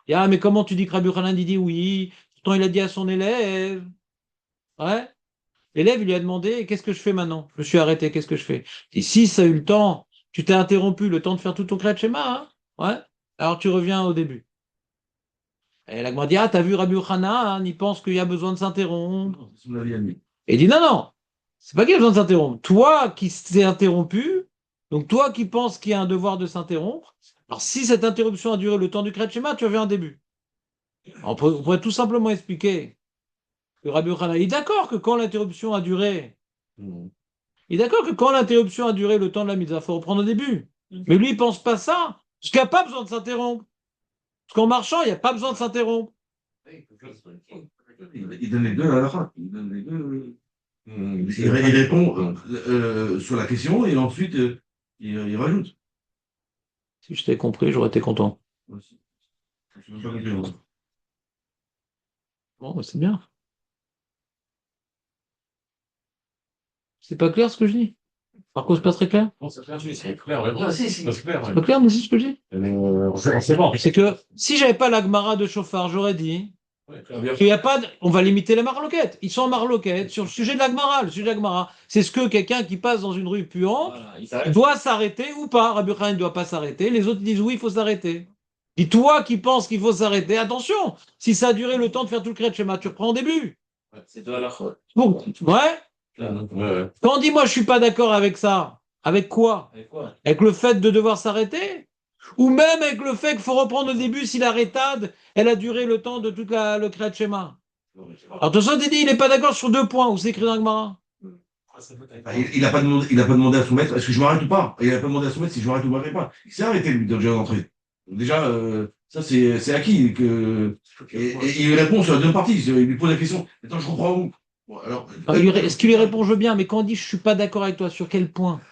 Et ah, mais comment tu dis que Rabbi Yochanan il dit oui? Pourtant il a dit à son élève. Ouais. L'élève il lui a demandé qu'est-ce que je fais maintenant? Je me suis arrêté, qu'est-ce que je fais? Et si ça a eu le temps, tu t'es interrompu le temps de faire tout ton Kriyat Shema, hein? Ouais. Alors tu reviens au début. Et la Gemara dit ah, t'as vu Rabbi Yochanan, il pense qu'il y a besoin de s'interrompre. C'est son avis à lui. Et il dit non, non, c'est pas qu'il y a besoin de s'interrompre. Toi qui s'est interrompu, donc toi qui penses qu'il y a un devoir de s'interrompre, alors si cette interruption a duré le temps du Kriyat Shema, tu reviens au début. On pourrait tout simplement expliquer que Rabbi Yochanan est d'accord que quand l'interruption a duré, il est d'accord que quand l'interruption a duré le temps de la mitzvah, il faut reprendre au début. Mais lui, il pense pas ça, parce qu'il n'y a pas besoin de s'interrompre. Parce qu'en marchant, il n'y a pas besoin de s'interrompre. Il donne les deux à la fin. Il donne les deux. Il répond sur la question et ensuite il rajoute. Si je t'ai compris, j'aurais été content. Je n'ai pas compris, moi. Bon, bah, c'est bien. C'est pas clair ce que je dis? Par contre, c'est pas très clair? Non, c'est clair, c'est clair, ouais. Ah, si, si. C'est clair, ouais. C'est pas clair, mais c'est ce que je dis? C'est bon. C'est que si j'avais pas la Gemara de chauffard, j'aurais dit qu'il y a pas de... On va limiter les marloquettes. Ils sont en marloquette sur le sujet de la Gemara. Le sujet de la Gemara, c'est ce que quelqu'un qui passe dans une rue puante Voilà, il s'arrête. doit s'arrêter ou pas. Rabbi Yochanan ne doit pas s'arrêter. Les autres disent oui, il faut s'arrêter. Dis toi qui penses qu'il faut s'arrêter, attention, si ça a duré le temps de faire tout le crédit schéma, tu reprends au début. C'est de la faute. Bon, ouais. Ouais. Quand on dit moi je suis pas d'accord avec ça, avec quoi? Avec quoi? Avec le fait de devoir s'arrêter? Ou même avec le fait qu'il faut reprendre au début si la rétade, elle a duré le temps de toute le créat schéma. Alors tout ça, dit il n'est pas d'accord sur 2 points, où c'est écrit dans le Gemara. Il n'a pas demandé à soumettre, est-ce que je m'arrête ou pas? Il n'a pas demandé à soumettre si je m'arrête ou m'arrête pas. Il s'est arrêté, lui, déjà d'entrée. Donc déjà, ça, c'est acquis. Et il répond sur la deuxième partie. Il lui pose la question. Attends, je comprends où? Bon, alors, Est-ce qu'il lui répond je veux bien, mais quand on dit je suis pas d'accord avec toi, sur quel point?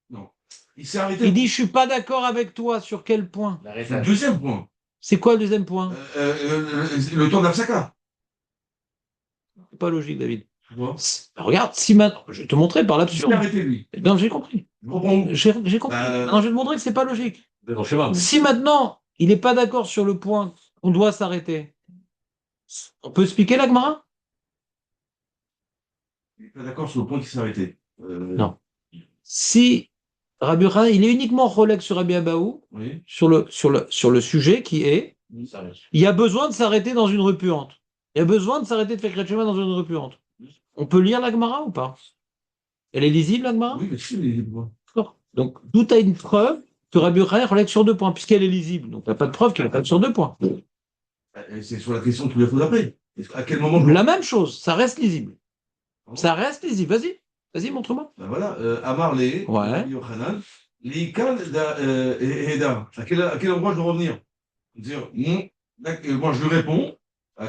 non. Il s'est arrêté. Il dit je suis pas d'accord avec toi, sur quel point? La Sur le rétade. deuxième point. C'est quoi le deuxième point? Le temps d'Afsaka. C'est pas logique, David. Tu vois? Regarde, si maintenant, je vais te montrer par Il là-dessus. s'est arrêté, lui. Non, j'ai compris. Je comprends où? J'ai compris. Non, je vais te montrer que c'est pas logique. C'est dans le schéma. Si maintenant, il n'est pas d'accord sur le point qu'on doit s'arrêter, on peut expliquer la Gemara? Il n'est pas d'accord sur le point qu'il s'est arrêté. Non. Si Rabbi Yochanan, il est uniquement relègue sur Rabbi Abaou, Oui. sur le sujet qui est, il y a besoin de s'arrêter dans une rue puante. Il y a besoin de s'arrêter de faire Kriyat Shema dans une rue puante. On peut lire la Gemara ou pas? Elle est lisible, la Gemara? Oui, mais si, mais D'accord. Donc, d'où tu as une preuve que Rabbi Yochanan relègue sur 2 points, puisqu'elle est lisible. Donc, tu n'as pas de preuve qu'elle est sur 2 points. c'est sur la question qu'il lui faut d'après. À quel moment La même chose, ça reste lisible. Ça reste lisible. Vas-y, montre-moi. Ben voilà, Amar les, Ouais. Rabbi Yochanan, l'Ikal Eda. À quel endroit je dois revenir? Dire, moi je lui réponds,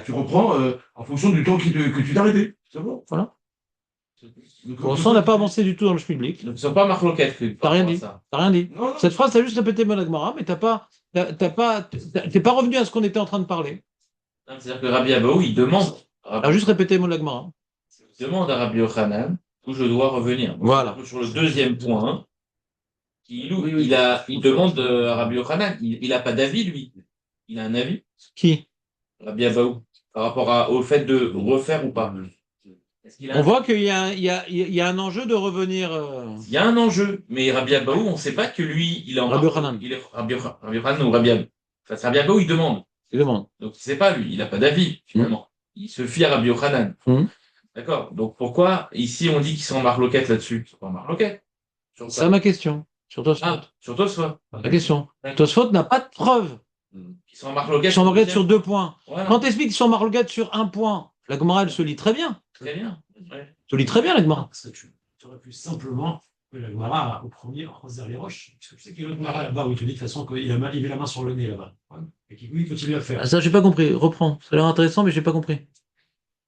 tu reprends en fonction du temps que tu t'es arrêté. C'est bon? Voilà. Donc, Pour l'instant, on n'a pas avancé du tout dans le public. Donc, ils sont pas marloquettes. T'as rien dit. Ça. T'as rien dit. Non, non. Cette phrase, t'as juste répété Monagmara, mais t'es pas revenu à ce qu'on était en train de parler. Non, c'est-à-dire que Rabbi Abaou, il demande. T'as juste répété Monagmara. Il demande à Rabbi Yochanan où je dois revenir. Voilà. Sur le deuxième point, il Oui. demande à Rabbi Yochanan. Il n'a pas d'avis, lui. Il a un avis, Qui? Rabbi Abaou, par rapport au fait de refaire ou pas. Est-ce qu'il a On voit qu'il y a un enjeu de revenir. Il y a un enjeu, mais Rabbi Abaou, on ne sait pas que lui, il est en Rabbi Yochanan. Il est Rabbi Yochanan ou Rabbi Abaou. Enfin, c'est Rabbi Abaou, il demande. Je demande. Donc, il ne sait pas, lui. Il n'a pas d'avis, finalement. Il se fie à Rabbi Yochanan. D'accord. Donc, pourquoi, ici, on dit qu'ils sont en marloquette là-dessus? Ils sont pas en marloquette. Sur C'est ma question. Sur Tosfot. Ah, sur Tosfot. La question. Tosfot n'a pas de preuve. Ils sont en marloquette. Ils sont en marloquette sur 2 points. Voilà. Quand t'expliques qu'ils sont en marloquette sur 1 point, la Gemara, elle se lit très bien. Très bien. Ouais. Se lit très bien, la Gemara. Parce que tu aurais pu simplement que la Gemara au premier croiser les roches. Parce que tu sais qu'il y a une autre Gemara là-bas où il te dit de toute façon qu'il met la main sur le nez là-bas. Ouais. Et qu'il oui, il continue à faire. Ah, ça, j'ai pas compris. Reprends. Ça a l'air intéressant, mais j'ai pas compris.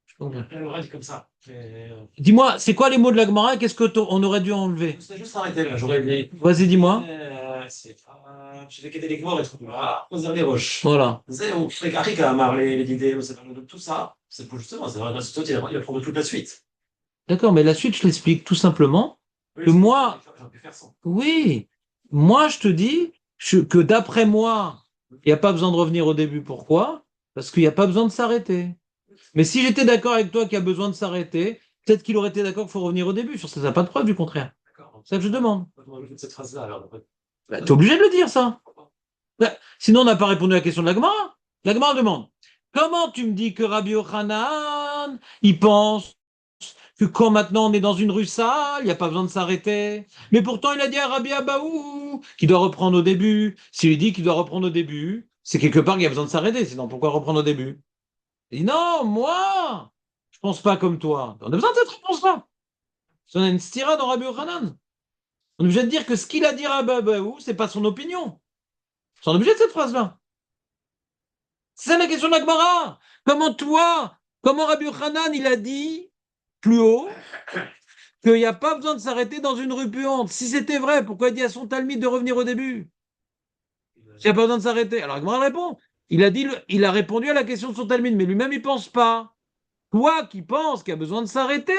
J'ai pas compris. Elle aurait dit comme ça. Mais, Dis-moi, c'est quoi les mots de la Gemara? Qu'est-ce qu'on aurait dû enlever? c'était juste arrêté là. J'aurais dit. Vas-y, dis-moi. C'est je vais quitter les morts et tout. Croiser les roches. Voilà. C'est au Frécaric à Amar, les idées, tout ça. C'est pour justement, c'est vrai, c'est toi, il va prendre toute la suite. D'accord, mais la suite, je l'explique tout simplement. Oui, Que moi- j'aurais pu faire ça. Oui. Moi, je te dis que d'après moi, il n'y a pas besoin de revenir au début. Pourquoi? Parce qu'il n'y a pas besoin de s'arrêter. Mais si j'étais d'accord avec toi qu'il y a besoin de s'arrêter, peut-être qu'il aurait été d'accord qu'il faut revenir au début. Sur ça, t'as pas de preuve du contraire. D'accord. C'est ça que je demande. On va rajouter cette phrase-là alors. Bah, t'es obligé de le dire, ça. Bah, sinon, on n'a pas répondu à la question de la Gemara. La Gemara demande, comment tu me dis que Rabbi Yochanan, il pense que quand maintenant on est dans une rue sale, il n'y a pas besoin de s'arrêter. Mais pourtant, il a dit à Rabbi Abaou qu'il doit reprendre au début. S'il lui dit qu'il doit reprendre au début, c'est quelque part qu'il y a besoin de s'arrêter. Sinon, pourquoi reprendre au début? Il dit non, moi, je pense pas comme toi. On a besoin de cette réponse-là. Si on a une stira dans Rabbi Yochanan. On est obligé de dire que ce qu'il a dit à Abaou, c'est pas son opinion. On est obligé de cette phrase-là. C'est la question de la Gemara. Comment Rabbi Yochanan, il a dit plus haut qu'il n'y a pas besoin de s'arrêter dans une rue puante. Si c'était vrai, pourquoi il dit à son Talmud de revenir au début? Il n'y a pas besoin de s'arrêter. Alors, Gemara répond. Il a répondu à la question de son Talmud, mais lui-même, il pense pas. Toi qui penses qu'il y a besoin de s'arrêter.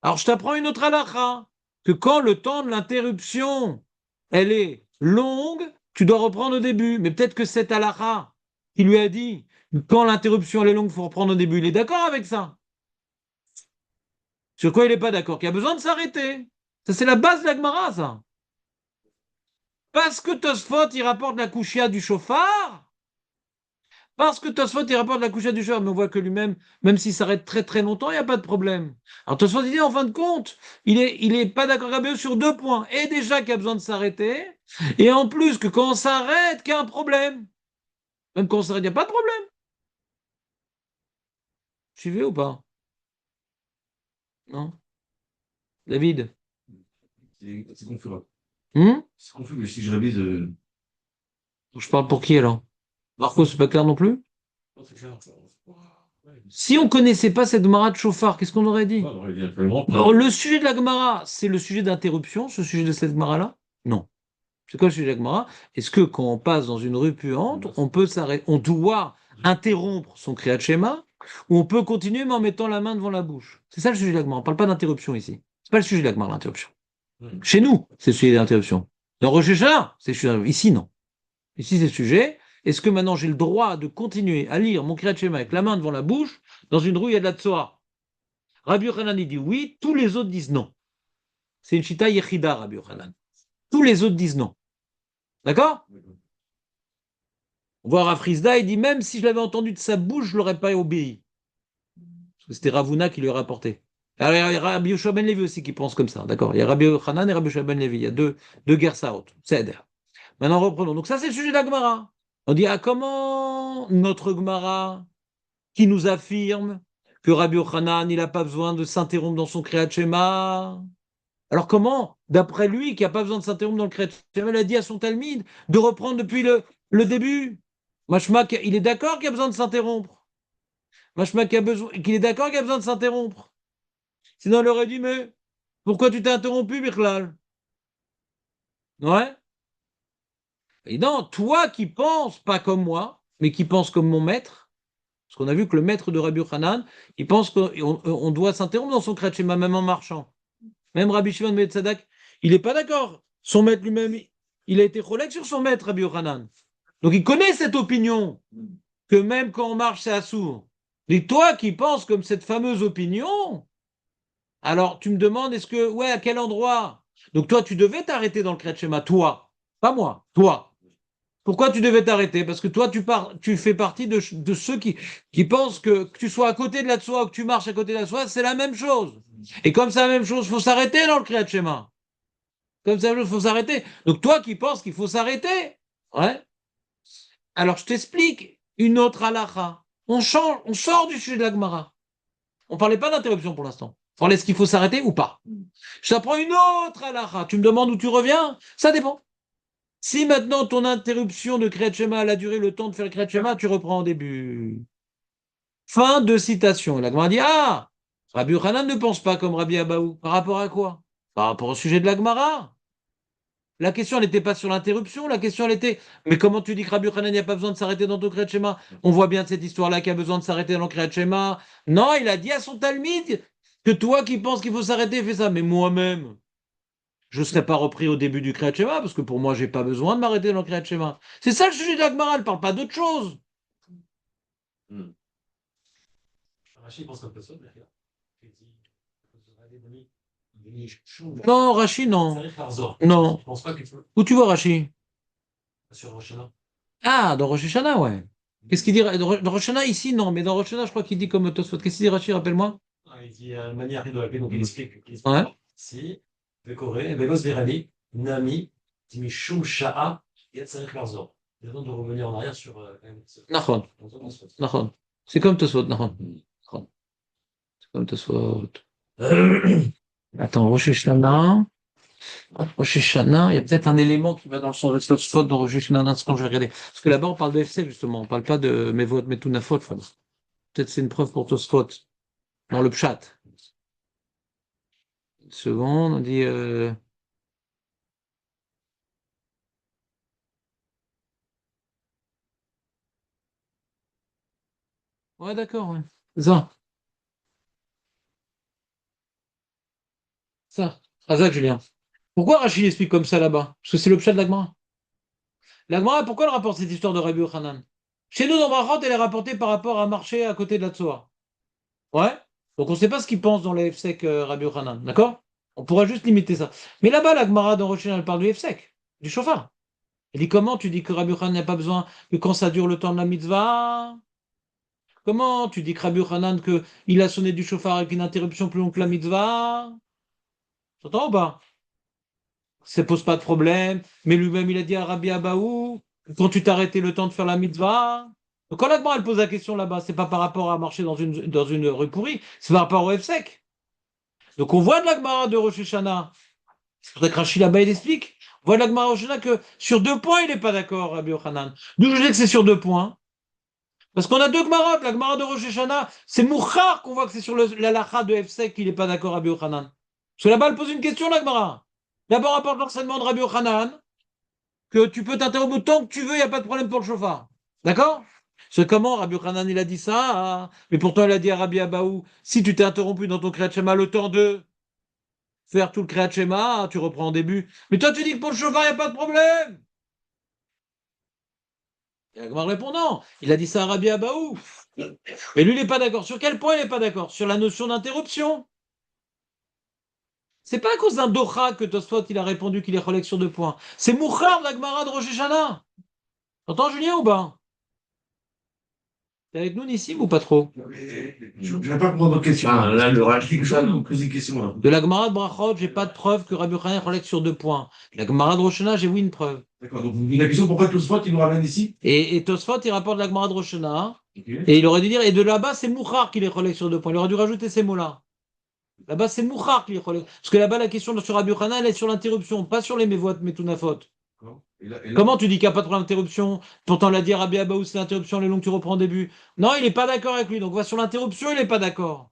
Alors, je t'apprends une autre halakha, que quand le temps de l'interruption, elle est longue, tu dois reprendre au début. Mais peut-être que cette halakha, qui lui a dit, quand l'interruption elle est longue, il faut reprendre au début, il est d'accord avec ça. Sur quoi il n'est pas d'accord? Qu'il y a besoin de s'arrêter. Ça, c'est la base de la Gemara, ça. Parce que Tosfot, il rapporte la couchia du chauffard. Parce que Tosfot, il rapporte la couchia du chauffard, mais on voit que lui-même, même s'il s'arrête très très longtemps, il n'y a pas de problème. Alors Tosfot, il dit, en fin de compte, il est pas d'accord avec eux sur 2 points. Et déjà qu'il y a besoin de s'arrêter, et en plus que quand on s'arrête, qu'il y a un problème. Même quand on s'arrête, il n'y a pas de problème. Suivez ou pas? Non? David? C'est confus, là. Hmm. C'est confus, mais si je révise. Je parle pour qui alors? Marco, c'est pas clair non plus? Si on connaissait pas cette Gemara de chauffard, qu'est-ce qu'on aurait dit? Alors, le sujet de la Gemara, c'est le sujet d'interruption, ce sujet de cette Gemara-là? Non. C'est quoi le sujet de la Gemara? Est-ce que quand on passe dans une rue puante, on peut s'arrêter, on doit interrompre son Kriyat Shema, ou on peut continuer mais en mettant la main devant la bouche? C'est ça le sujet de la Gemara. On parle pas d'interruption ici. C'est pas le sujet de la Gemara, l'interruption. Chez nous, c'est le sujet d'interruption. Dans Rosh Hashanah, c'est le sujet d'interruption. Ici, non. Ici, c'est le sujet. Est-ce que maintenant j'ai le droit de continuer à lire mon Kriyat Shema avec la main devant la bouche dans une rue où il y a de la Tzoa? Rabbi Yochanan dit oui, tous les autres disent non. C'est une chita yechida, Rabbi Yochanan. Tous les autres disent non. D'accord? On voit Rav Frisda, il dit même si je l'avais entendu de sa bouche, je ne l'aurais pas obéi. Parce que c'était Ravuna qui lui a rapporté. Alors, il y a Rabbi Yoshua ben Levi aussi qui pense comme ça. D'accord? Il y a Rabbi Yochanan et Rabbi Yoshua ben Levi. Il y a deux Gersaot. C'est Maintenant, reprenons. Donc, ça, c'est le sujet de la Gemara. On dit, comment notre Gemara, qui nous affirme que Rabbi Yochanan, il n'a pas besoin de s'interrompre dans son Kriyat Shema. Alors comment, d'après lui, qui n'a pas besoin de s'interrompre dans le Kriyat Shema, il a dit à son Talmud de reprendre depuis le début? Machma, il est d'accord qu'il a besoin de s'interrompre. Machma, qu'il est d'accord qu'il a besoin de s'interrompre. Sinon, il aurait dit, mais pourquoi tu t'es interrompu, Birklal? Ouais? Et non, toi qui penses pas comme moi, mais qui penses comme mon maître, parce qu'on a vu que le maître de Rabbi Yochanan, il pense qu'on doit s'interrompre dans son Kriyat Shema, même en marchant. Même Rabbi Shimon ben Tzadak, il n'est pas d'accord. Son maître lui-même, il a été cholèque sur son maître, Rabbi Yochanan. Donc il connaît cette opinion, que même quand on marche, c'est assourd. Et toi qui penses comme cette fameuse opinion, alors tu me demandes, à quel endroit? Donc toi, tu devais t'arrêter dans le Kriyat Shema, toi, pas moi, toi. Pourquoi tu devais t'arrêter? Parce que toi, tu fais partie de ceux qui pensent que tu sois à côté de la Tzoa ou que tu marches à côté de la Tzoa, c'est la même chose. Et comme c'est la même chose, il faut s'arrêter dans le Kriyat Shema. Comme c'est la même chose, il faut s'arrêter. Donc toi qui penses qu'il faut s'arrêter, ouais. Alors je t'explique une autre halakha. On sort du sujet de la Gemara. On ne parlait pas d'interruption pour l'instant. On est-ce qu'il faut s'arrêter ou pas? Je t'apprends une autre halakha. Tu me demandes où tu reviens? Ça dépend. Si maintenant ton interruption de Kriyat Shema a duré le temps de faire le Kriyat Shema, tu reprends au début. Fin de citation. Et la Gemara dit, Rabbi Yochanan ne pense pas comme Rabbi Abaou. Par rapport à quoi? Par rapport au sujet de la Gemara. La question, elle n'était pas sur l'interruption. La question, elle était, mais comment tu dis que Rabbi Yochanan n'a pas besoin de s'arrêter dans ton Kriyat Shema? On voit bien de cette histoire-là qu'il a besoin de s'arrêter dans le Kriyat Shema. Non, il a dit à son Talmud que toi qui penses qu'il faut s'arrêter, fais ça. Mais moi-même, je ne serais pas repris au début du Kriyat Shema, parce que pour moi, je n'ai pas besoin de m'arrêter dans le Kriyat Shema. C'est ça le sujet de la Gemara, elle ne parle pas d'autre chose. Rachid pense comme ça, mais Non, Rachid, non. Non. Je pense pas que tu peux. Où tu vois Rachid? Sur Rosh Hashanah. Ah, dans Rosh Hashanah, ouais. Qu'est-ce qu'il dit? Dans Rosh Hashanah, ici, non, mais dans Rosh Hashanah, je crois qu'il dit comme Tosfot. Qu'est-ce qu'il dit Rachid, rappelle-moi? Il dit une manière de l'appeler, donc il explique. Ouais. Si, Vekoré, Velos Verani, Nami, Timishum Sha'a, Yatzarek Larzor. Il demande de revenir en arrière sur. Nachon. Nachon. C'est comme Tosfot, non. C'est comme Tosfot. Attends, Rosh Hashanah. Rosh Hashanah, il y a peut-être un élément qui va dans le sens de Tosfot dans Rosh Hashanah. Un instant, je vais regarder. Parce que là-bas, on parle de FC, justement. On parle pas de Mevot, Metunafot. Enfin, peut-être c'est une preuve pour Tosfot. Dans le Pshat. Une seconde, on dit... Ouais, d'accord, ouais. Ça. Razak, Julien. Pourquoi Rachid explique comme ça là-bas? Parce que c'est le Pshat de l'Agmara. L'Agmara, pourquoi elle rapporte cette histoire de Rabbi Yochanan? Chez nous, dans Brachot, elle est rapportée par rapport à un marché à côté de la Tzoa. Ouais? Donc on ne sait pas ce qu'il pense dans le FSEC Rabbi Yochanan, d'accord? On pourra juste limiter ça. Mais là-bas, l'Agmara dans Rosh Hashanah, elle parle du FSEC, du chauffard. Elle dit comment tu dis que Rabbi Yochanan n'a pas besoin que quand ça dure le temps de la mitzvah? Comment tu dis que Rabbi Yochanan que il a sonné du chauffard avec une interruption plus longue que la mitzvah? T'entends ou pas? Ça pose pas de problème. Mais lui-même, il a dit à Rabbi Abaou, quand tu t'es arrêté le temps de faire la mitzvah. Donc quand l'Agmara, elle pose la question là-bas, c'est pas par rapport à marcher dans une rue pourrie, c'est par rapport au FSEC. Donc on voit de l'Agmara de Rosh Hashanah. C'est pour ça que Rachid là-bas, il explique. On voit de l'Agmara de Rosh Hashanah que sur 2 points, il n'est pas d'accord, Rabbi Yochanan. D'où je dis que c'est sur 2 points. Parce qu'on a 2 Gmarat. La Gmara de Rosh Hashanah, c'est Mouchar qu'on voit que c'est sur l'alacha de FSEC qu'il n'est pas d'accord, Rabbi Yochanan. Parce que là-bas, elle pose une question, la Gmara. D'abord, rapporte l'enseignement de Rabbi Yochanan, que tu peux t'interrompre tant que tu veux, il n'y a pas de problème pour le chauffard. D'accord? C'est comment Rabbi Yochanan, il a dit ça, hein. Mais pourtant, il a dit à Rabbi Abaou, si tu t'es interrompu dans ton Kriyat Shema le temps de faire tout le Kriyat Shema, tu reprends au début. Mais toi, tu dis que pour le chauffard, il n'y a pas de problème. Et la Gemara répond non. Il a dit ça à Rabbi Abaou. Mais lui, il n'est pas d'accord. Sur quel point il n'est pas d'accord? Sur la notion d'interruption. C'est pas à cause d'un docha que Tosfot il a répondu qu'il est relègue sur 2 points. C'est Mouchar de la Gemara de Rosh Hashanah. T'entends, Julien, ou pas? T'es avec nous, Nissim, ou pas trop? Je ne vais pas comprendre votre question. Ah, là, le Quelque chose, vous posez une question, là. De la Gemara de Brachot, j'ai pas de preuve que Rabbi Yochanan relègue sur 2 points. La Gemara de Rosh Hashanah, j'ai oui une preuve. D'accord, donc la question, pourquoi Tosfot, il nous ramène ici? Et Tosfot, il rapporte la Gemara de Rosh Hashanah. Ok. Et il aurait dû dire, et de là-bas, c'est Mouchar qui les relègue sur 2 points. Il aurait dû rajouter ces mots-là. Là-bas, c'est Mouchar qui les relègue. Parce que là-bas, la question sur Rabbi Yochanan, elle est sur l'interruption, pas sur les mévotes, Metunafot. D'accord. Et là, Comment tu dis qu'il n'y a pas de problème d'interruption? Pourtant, l'a dit Rabbi Abaou, c'est l'interruption, les longues, tu reprends au début. Non, il n'est pas d'accord avec lui. Donc, on va sur l'interruption, il n'est pas d'accord.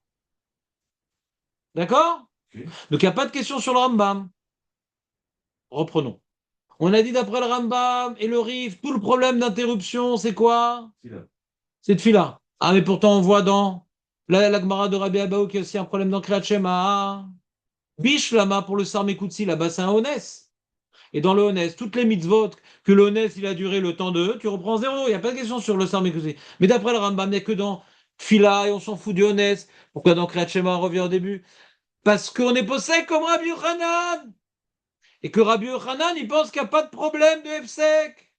D'accord? Ok. Donc, il n'y a pas de question sur le Rambam. Reprenons. On a dit d'après le Rambam et le Rif, tout le problème d'interruption, c'est quoi? C'est là. C'est de fila. Ah, mais pourtant, on voit dans la Gemara de Rabbi Abaou qu'il y a aussi un problème dans Kriyat Shema. Bish Lama pour le Sarmekutsi, là-bas, c'est un Honès. Et dans le Honès, toutes les mitzvot que le Honès, il a duré le temps de, tu reprends 0. Il n'y a pas de question sur le Sarmekutsi. Mais d'après le Rambam, il n'y a que dans Tfila et on s'en fout du Honès. Pourquoi dans Kriyat Shema, on revient au début? Parce qu'on est possède comme Rabbi Yochanan. Et que Rabbi Yochanan, il pense qu'il n'y a pas de problème de FSEC.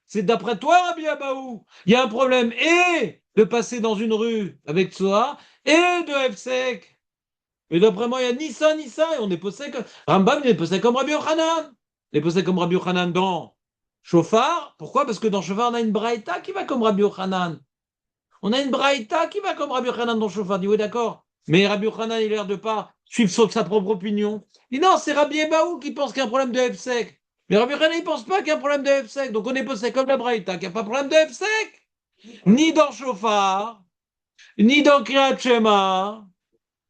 C'est d'après toi, Rabbi Abaou. Il y a un problème et de passer dans une rue avec Tsoa et de FSEC. Et d'après moi, il y a ni ça, ni ça. Et on est possède comme... Rambam, il est possède comme Rabbi Yochanan. Il est possède comme Rabbi Yochanan dans Shofar. Pourquoi? Parce que dans Shofar, on a une braïta qui va comme Rabbi Yochanan. On a une braïta qui va comme Rabbi Yochanan dans Shofar. Dit oui, d'accord. Mais Rabbi Yochanan, il a l'air de pas suivre sa propre opinion. Il dit non, c'est Rabbi Ebaou qui pense qu'il y a un problème de FSEC. Mais Rabbi Yochanan, il pense pas qu'il y a un problème de FSEC. Donc on est possède comme la braïta qu'il n'y a pas de problème de FSEC. Ni dans Shofar, ni dans Kriyat Shema,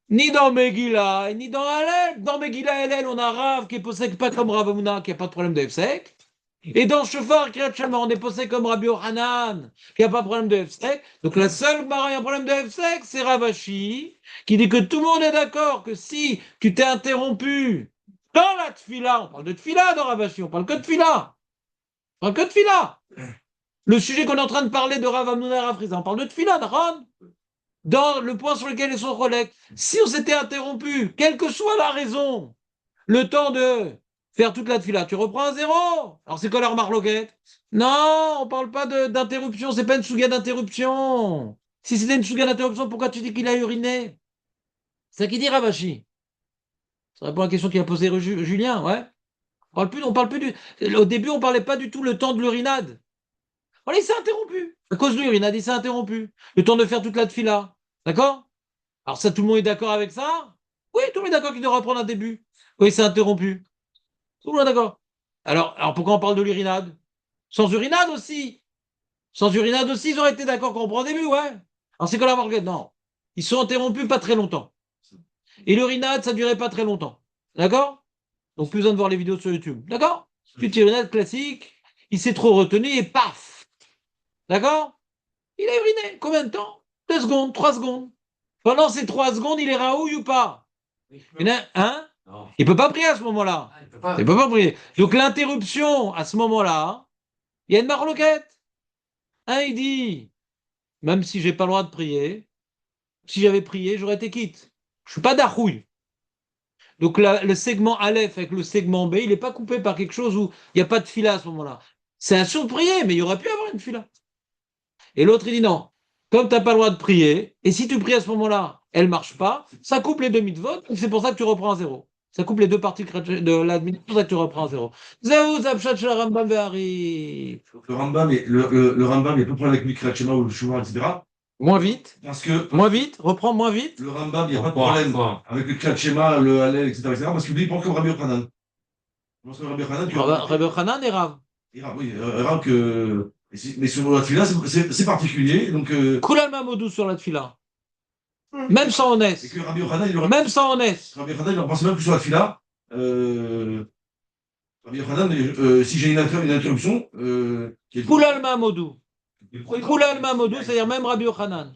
ni dans Megillah, ni dans Hallel. Dans Megillah Hallel, on a Rav qui est possède pas comme Rav Huna, qui n'a pas de problème de FSEC. Et dans Shofar, Kriyat Shema, on est possède comme Rabbi Yochanan, qui n'a pas de problème de FSEC. Donc la seule qui a un problème de FSEC, c'est Ravashi, qui dit que tout le monde est d'accord que si tu t'es interrompu dans la tfila, on parle de tfila dans Ravashi, on parle que de tfila. On parle que de tfila. Le sujet qu'on est en train de parler de Rav Hamnouna et Rav Friza, on parle de tfila, d'accord? Dans le point sur lequel ils sont relègues. Si on s'était interrompu, quelle que soit la raison, le temps de faire toute la tfila, tu reprends à 0. Alors c'est quoi leur marloquette? Non, on parle pas d'interruption, c'est pas une souga d'interruption. Si c'était une souga d'interruption, pourquoi tu dis qu'il a uriné? C'est ça qui dit Ravashi. Ça répond à la question qu'il a posée Julien, ouais. On parle plus du... Au début, on parlait pas du tout le temps de l'urinade. Voilà, il s'est interrompu. À cause de l'urinade, il s'est interrompu. Le temps de faire toute la tefila. D'accord? Alors ça, tout le monde est d'accord avec ça? Oui, tout le monde est d'accord qu'il doit reprendre un début. Oui, il s'est interrompu. Tout le monde est d'accord. Alors pourquoi on parle de l'urinade? Sans urinade aussi. Sans urinade aussi, ils auraient été d'accord qu'on reprend un début, ouais. Alors c'est que la morgue, non. Ils sont interrompus pas très longtemps. Et l'urinade, ça durait pas très longtemps. D'accord? Donc plus besoin de voir les vidéos sur YouTube. D'accord? Petite urinade classique, il s'est trop retenu et paf! D'accord? Il a uriné. Combien de temps? 2 secondes, 3 secondes. Pendant ces 3 secondes, il est raouille ou pas? Hein? Non. Il peut pas prier à ce moment-là. Il peut pas. Il peut pas prier. Donc l'interruption, à ce moment-là, il y a une marloquette. Un, il dit, même si j'ai pas le droit de prier, si j'avais prié, j'aurais été quitte. Je suis pas d'achouille. Donc le segment Aleph avec le segment B, il n'est pas coupé par quelque chose où il n'y a pas de fila à ce moment-là. C'est un de prier, mais il y aurait pu avoir une fila. Et l'autre, il dit non. Comme tu n'as pas le droit de prier, et si tu pries à ce moment-là, elle ne marche pas, ça coupe les demi de vote, c'est pour ça que tu reprends à zéro. Ça coupe les deux parties de l'admin, c'est pour ça que tu reprends à zéro. Zéou, Zabchat, Rambam, Behari. Le Rambam, le Rambam, il y a peu de problème avec Mikrat Shema ou le Shuvah, etc. Moins vite, Parce que moins vite, reprends moins vite. le Rambam, il n'y a pas de Point, problème point. avec le Mikrat Shema, le Hallel, etc. Parce que lui, il prend comme Rabbi Yochanan. Parce que Rabbi Yochanan, Rabbi Hanan et Rav. Oui, Rav que. Mais sur la Tfila, c'est particulier. Donc, Koulal Mamadou sur la tfila. Même sans et honnête. que Rabbi Yochanan, il aurait. Même sans honnête. Rabbi Yochanan, il en pense même que sur la Tfila. Rabbi Yochanan, si j'ai une interruption, qui est. Koulal Mamadou. Koulal Mamadou, c'est-à-dire même Rabbi Yochanan.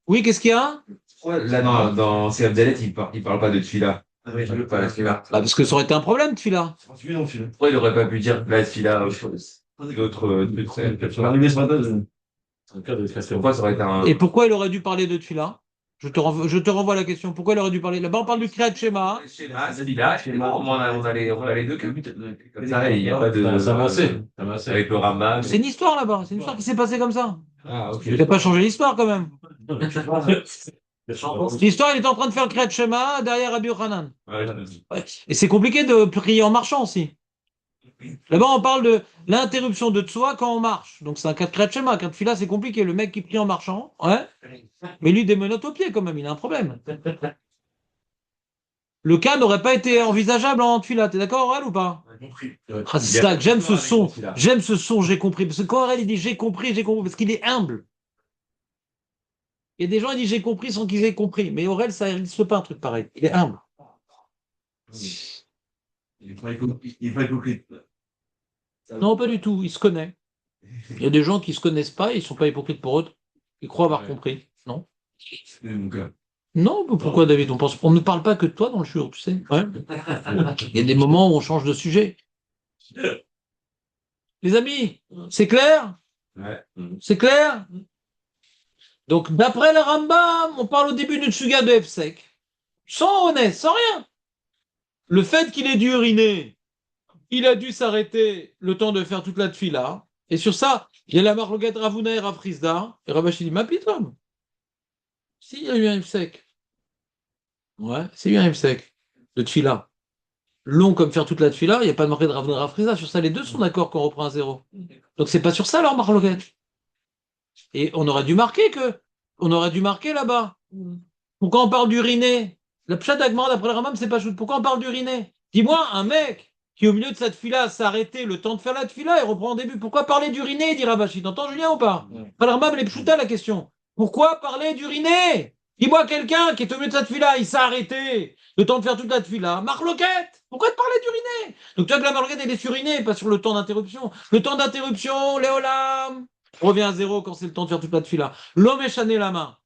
Oui, qu'est-ce qu'il y a? Là, dans ces Abdelet, il parle pas de Tfila. Il parle pas de la Tfila. Parce que ça aurait été un problème, tfila. Pourquoi il aurait pas pu dire la Tfila autre chose? D'autres trucs. Arrivé ce matin, Pourquoi ça aurait été un. Et pourquoi il aurait dû parler de tfila? Je te renvoie la question. Pourquoi il aurait dû parler? Là-bas, on parle du Kriyat Shema. Schéma, Tfila, on a les deux cas. Comme ça, il n'y a pas de. Ça avancé. Ça avancé. Avec le Rambam. C'est une histoire là-bas. C'est une histoire qui s'est passée comme ça. Ah, ok. Il n'a pas changé l'histoire quand même. L'histoire, il est en train de faire le Kriyat Shema derrière Rabbi Yochanan. Ouais, Ouais. Et c'est compliqué de prier en marchant aussi. Là-bas, on parle de l'interruption de Tsoa quand on marche. Donc, c'est un cas de Kriyat Shema. Un cas de Fila, c'est compliqué. Le mec qui prie en marchant, ouais. Mais lui, des menottes aux pieds quand même. Il a un problème. Le cas n'aurait pas été envisageable en Tfila. T'es d'accord, Aurel, ou pas? Ah, c'est ça, j'aime ce son. J'aime ce son, j'ai compris. Parce que quand Aurel, il dit j'ai compris, parce qu'il est humble. Il y a des gens qui disent j'ai compris sans qu'ils aient compris. Mais Aurel, ça n'existe pas un truc pareil. Il est humble. il est pas hypocrite. Non, pas du tout. Il se connaît. Il y a des gens qui ne se connaissent pas, ils ne sont pas hypocrites pour autres. Ils croient avoir compris. Non. Donc, Non, mais pourquoi, David? On ne parle pas que de toi dans le jour, tu sais. Ouais. Il y a des moments où on change de sujet. Les amis, c'est clair? Ouais. C'est clair? Donc, d'après le Rambam, on parle au début d'une suga de F-sec. Sans honnête, sans rien. Le fait qu'il ait dû uriner, il a dû s'arrêter le temps de faire toute la tfila. Et sur ça, il y a la marloquette Ravuna et Rafrizda. Et Ravashi dit, ma petite homme. Si, il y a eu un F-sec. Ouais, c'est eu un F-sec. Le tfila. Long comme faire toute la tfila, il n'y a pas de marloquette Ravuna et Rafrizda. Sur ça, les deux sont d'accord qu'on reprend à zéro. Donc, c'est pas sur ça leur marloquette. Et on aurait dû marquer là-bas. Pourquoi on parle d'uriner? La pshat d'Agmara d'après le Rambam, c'est pas chouette. Pourquoi on parle d'uriner? Dis-moi, un mec qui au milieu de cette fila s'est arrêté le temps de faire la tfila et reprend au début. Pourquoi parler d'uriner, dit Ravashi? T'entends Julien ou pas? Après le Rambam, elle est pshuta la question. Pourquoi parler d'uriner? Dis-moi quelqu'un qui est au milieu de cette fila, il s'est arrêté le temps de faire toute la tfila. Marloquette! Pourquoi te parler d'uriner? Donc tu vois que la marloquette, elle est sur uriner, pas sur le temps d'interruption. Le temps d'interruption, Léolam, revient à zéro quand c'est le temps de faire toute la tfila. L'homme est chané la main.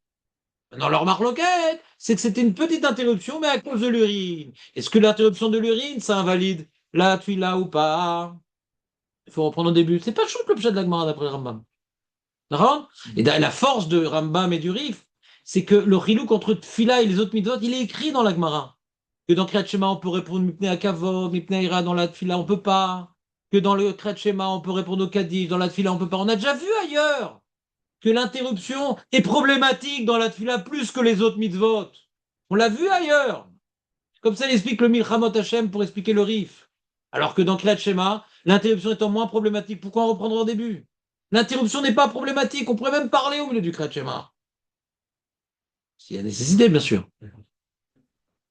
Dans leur marloquette, c'est que c'était une petite interruption, mais à cause de l'urine. Est-ce que l'interruption de l'urine, ça invalide la tfila ou pas? Il faut reprendre au début. C'est pas chaud le pshat de la Gemara d'après Rambam. D'accord? Et la force de Rambam et du Rif, c'est que le chiluk entre tfila et les autres mitzvot, il est écrit dans la Gemara. Que dans Kriyat Shema, on peut répondre mipnei akavod, mipnei ira, dans la tfila, on peut pas. Que dans le Kriyat Shema, on peut répondre au kaddish, dans la tfila, on peut pas. On a déjà vu ailleurs que l'interruption est problématique dans la tfila plus que les autres mitzvot. On l'a vu ailleurs. Comme ça, il explique le Milchamot Hashem pour expliquer le Rif. Alors que dans Kriyat Shema, l'interruption étant moins problématique, pourquoi en reprendre au début? L'interruption n'est pas problématique, on pourrait même parler au milieu du Kriyat Shema. S'il y a nécessité, bien sûr.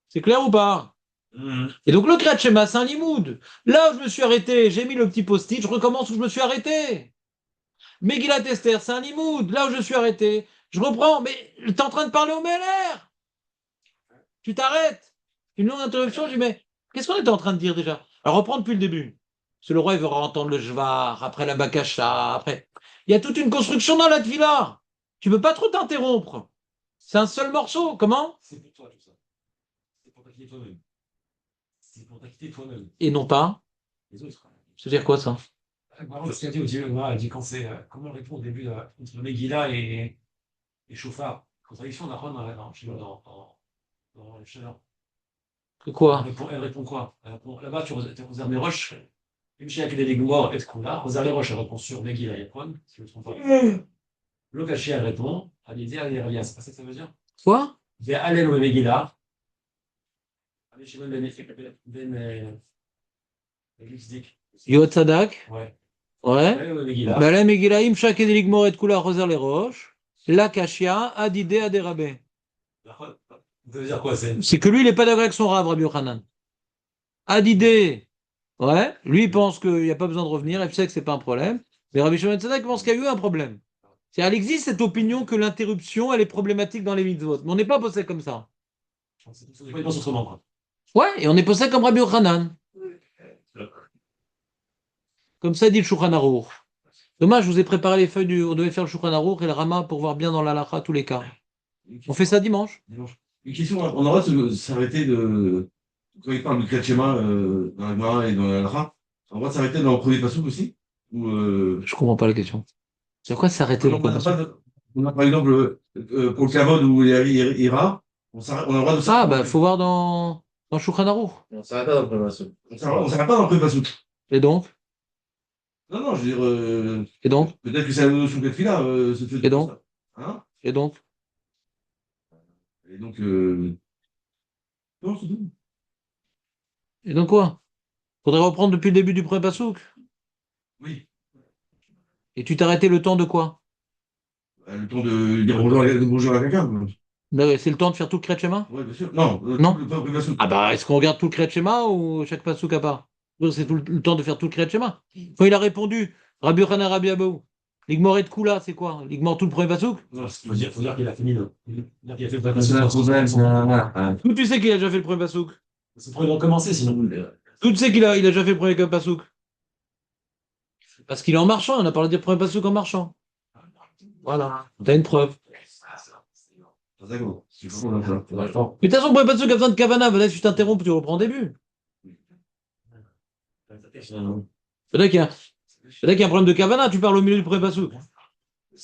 C'est clair ou pas? Et donc le Kriyat Shema, c'est un limoud. Là où je me suis arrêté, j'ai mis le petit post-it, je recommence où je me suis arrêté. Megillat Esther, c'est un limoud. Là où je suis arrêté, je reprends. Mais tu es en train de parler au MLR. Tu t'arrêtes. Une longue interruption, je dis, mais qu'est-ce qu'on était en train de dire déjà? Alors reprends depuis le début. Parce que le roi, il veut entendre le Jvar, après la Bakasha, après. Il y a toute une construction dans la Tfila. Tu ne peux pas trop t'interrompre. C'est un seul morceau. Comment? C'est pour toi, tout ça. C'est pour t'acquitter toi-même. C'est pour t'acquitter toi-même. Et non pas. Les autres. C'est-à-dire quoi ça? Ce qu'il a dit au début, elle dit quand c'est. Comment elle répond au début entre Megillah et Shofar. Contradiction d'Aaron dans le Shalom. Que quoi? Elle répond quoi? Là-bas, tu réserves les roches. Une chez Akadé des Goumoires, est-ce qu'on a? Réserve les roches, elle répond sur Megillah et Akron, si je ne me trompe pas. Lokashi, elle répond. Alidé, elle revient. C'est pas ça que ça veut dire? Quoi? Vers Alel ou Megillah. Allez, Shimon Ben Glixdik. Yod Sadak? Ouais. Ouais. Alel ou Megillah. Balem Megilaim, chaque Edeligmor et Kula Roser les roches. La Kashia, Adide Adérabé. Ça veut dire quoi, c'est? C'est que lui, il n'est pas d'accord avec son rab, Rabbi Yochanan. Adide, ouais, lui, il pense qu'il n'y a pas besoin de revenir, il sait que ce n'est pas un problème. Mais Rabbi Shimon Tzadok pense qu'il y a eu un problème. C'est-à-dire, il existe cette opinion que l'interruption, elle est problématique dans les mitzvot. Mais on n'est pas posé comme ça. Il pense autrement, quoi. Ouais, et on est posé comme Rabbi Yochanan. Comme ça dit le Shulchan Aruch. Dommage, je vous ai préparé les feuilles du. On devait faire le Shulchan Aruch et le Rama pour voir bien dans la Lacha tous les cas. On fait ça dimanche. Une question, on aura de s'arrêter de. Quand il parle du Kriyat Shema dans la Gemara et dans la Lacha, on va s'arrêter dans le premier passouk aussi? Ou, Je comprends pas la question. C'est quoi s'arrêter on a, on a par exemple pour le Kavod ou Ira, on a le droit de Ah, s'arrêter. bah, faut voir dans Shulchan Aruch. On s'arrête pas dans le premier passouk. On s'arrête pas dans le premier passouk. Et donc? Non, non, je veux dire, Et donc? peut-être que c'est la notion de Tefila, ce fait Et donc? ça. Hein? Et donc? Et donc, non, c'est tout. Et donc quoi? Faudrait reprendre depuis le début du premier pasouk. Oui. Et tu t'es arrêté le temps de quoi? Le temps de dire bonjour à quelqu'un. C'est le temps de faire tout le Kriyat Shema? Oui, bien sûr. Non, Non. le premier passouk. Ah bah, est-ce qu'on regarde tout le Kriyat Shema ou chaque pasouk à part? C'est tout le temps de faire tout le Kriyat Shema. Quand il a répondu, Rabbi Yochanan, Rabbi Abou, l'Igmor et Kula, c'est quoi? L'Igmor tout le premier pasouk? Non, faut dire qu'il a fini, là. Faut dire qu'il a fait le C'est un problème, D'où tu sais qu'il a déjà fait le premier pasouk? C'est pour recommencer, sinon. D'où tu sais qu'il a déjà fait le premier pasouk? Parce qu'il est en marchant, on a parlé de dire premier pasouk en marchant. Voilà, t'as une preuve. D'accord. C'est fou, là, ça. Mais de toute façon, le premier pasouk a besoin de Kavana, voilà, si tu t'interromps, tu reprends au début. C'est là qu'il y a un problème de Kavana, tu parles au milieu du premier pasouk.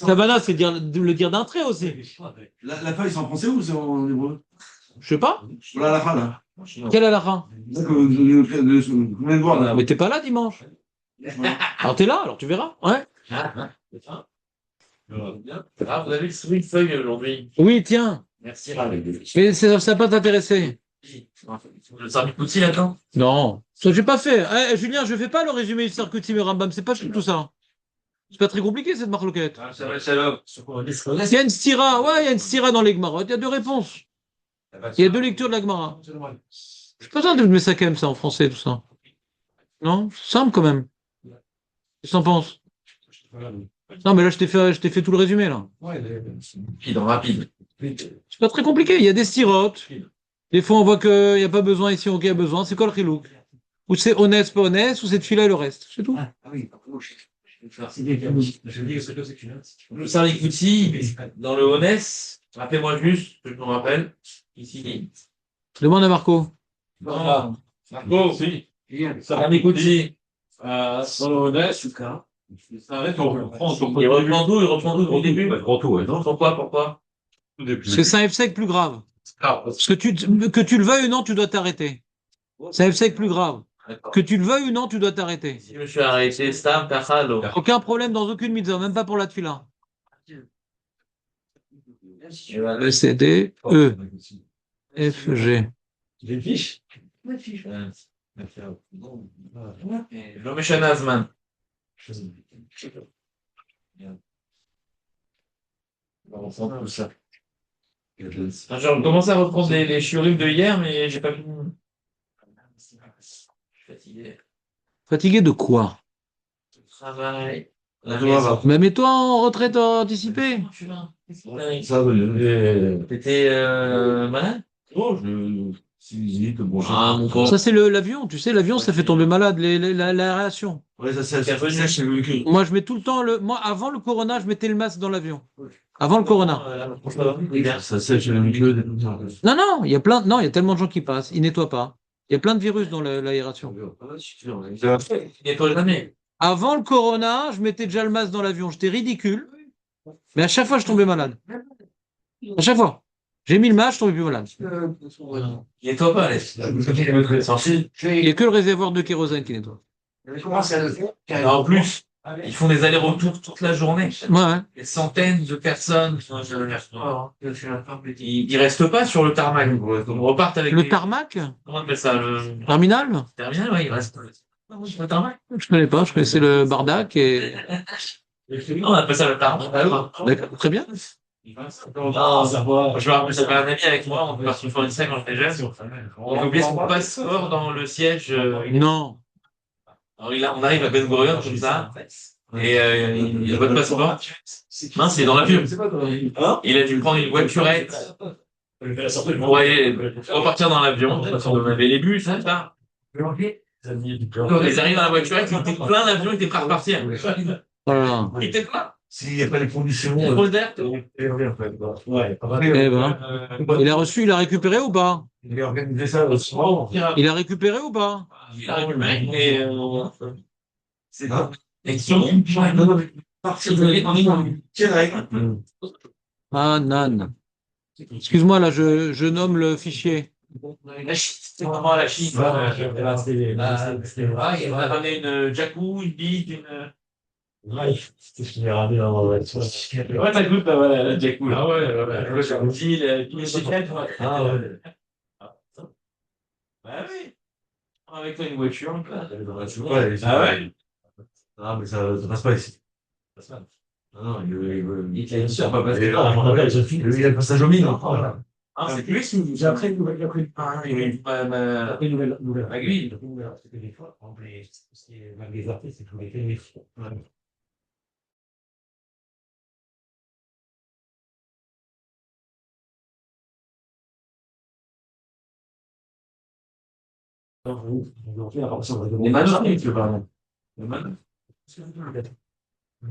Kavana, c'est le dire d'un trait aussi. La feuille, c'est en français ou c'est en hébreu? Je sais pas. Voilà la fin, là. Quelle halakha? D'accord, vous venez de voir, là. Mais t'es pas là dimanche. Alors t'es là, alors tu verras. Ouais. Ah, vous avez le une feuille aujourd'hui. Oui, tiens. Merci, Ravi. Mais ça va pas t'intéresser. Le Sarmikouti, là-dedans? Non. Ça, j'ai pas fait. Eh, Julien, je fais pas le résumé du Sarkutim et Rambam. C'est pas tout ça. C'est pas très compliqué cette marloquette. Ça va, shalom. Il y a une stira. Ouais, il y a une stira dans les Gemara. Il y a deux réponses. Il y a deux lectures de la Gemara. J'ai pas besoin de mettre ça quand même, ça, en français, tout ça. Non? C'est simple quand même. Qu'est-ce que t'en penses? Non, mais là, je t'ai fait tout le résumé, là. Rapide. C'est pas très compliqué. Il y a des styrotes. Des fois, on voit qu'il n'y a pas besoin ici, ok, il y a besoin. C'est quoi le chilouk? Ou c'est honnête, pas honnête, ou c'est de filer et le reste. C'est tout. Ah oui, je dis que c'est que c'est qu'une. Le Sarmikouti, dans le Honest, rappelez-moi juste, que je me rappelle, ici. Demande à Marco. Voilà. Marco, Si. Sarmikouti. Dans le honnête, il s'arrête, on reprend son Il reprend tout au début. Il reprend tout, ouais. Non, pourquoi? Tout début. Parce que c'est un F-sec plus grave. Ah, Parce que tu le veuilles ou non, tu dois t'arrêter. C'est un F-sec plus grave. d'accord. Que tu le veuilles ou non, tu dois t'arrêter. Si je me suis arrêté, Stam, Kachalo. Aucun problème dans aucune mitzvah, même pas pour la tefila. E, C, D, E, F, G. J'ai une fiche. לא משנה הזמן. On sent tout ça. J'ai commencé à reprendre les shiurim de hier, mais j'ai pas fini. Je suis fatigué. Fatigué de quoi? Travail. La Ça maison. va. Mais mets-toi en retraite anticipée. Ça va. T'étais malade? Non, je visite, bon, Ah, mon pauvre. Ça, c'est l'avion. Tu sais, l'avion, ça fait tomber malade, l'aération. Ouais, ça, c'est le véhicule. Moi, je mets tout le temps Moi, avant le corona, je mettais le masque dans l'avion. Avant le corona. Ça sèche le véhicule. Non, non, il y a plein. Non, il y a tellement de gens qui passent. Ils nettoient pas. Il y a plein de virus dans l'aération. Il nettoie jamais. Avant le corona, je mettais déjà le masque dans l'avion. J'étais ridicule. Mais à chaque fois, je tombais malade. À chaque fois. J'ai mis le masque, je tombais plus malade. Il nettoie pas, les. Il n'y a que le réservoir de kérosène qui nettoie. En plus, ils font des allers-retours toute la journée. Ouais, ouais. Des centaines de personnes. Ils restent pas sur le tarmac. Ils repartent avec Le des- tarmac? Comment on appelle ça? Le Terminal? terminal, ouais, ils restent sur le tarmac. Je connais pas, je connaissais le bardac et. On appelle ça le tarmac. D'accord, très bien. Non, ça va. Je me rappelle, j'avais un ami avec moi, on est parti faire une scène quand j'étais jeune. On a oublié son passeport dans le siège. Non. Alors, on arrive à Ben Gurion comme ça, et il a pas de passeport. Mince, il est dans l'avion. Il a dû prendre une voiturette pour aller repartir dans l'avion. On avait les bus, hein, ça. Quand ils arrivent dans la voiturette, il était plein l'avion, il était prêt à repartir. Voilà. Il était plein. S'il n'y a pas les conditions. Il pose d'air. Eh ben. Il a reçu, il a récupéré ou pas? Il a organisé ça souvent. Il a récupéré ou pas? Il a récupéré, mais c'est Hein? partir de l'île. Quelle règle? Ah, Nan. Excuse-moi, là, je nomme le fichier. La Chine, c'était vraiment la Chine. On a ramené une Jakku, une bite, une. Ouais, t'as goûté, voilà, la Jakku. Ah ouais. J'ai dit, tous les chiffres. Ah ouais. Bah oui. Avec toi, une voiture. Ah ouais. Ah, mais ça passe pas ici. Non, Il a sûr, pas passer. il y a le passage aux mines. Ah, c'est plus. J'ai appris une nouvelle. Ah, il y a une Nouvelle. Ma grille. C'était des fois, en plus, ce qui est mal des artistes, c'est que les téléphos. Les manuscrits, pardon.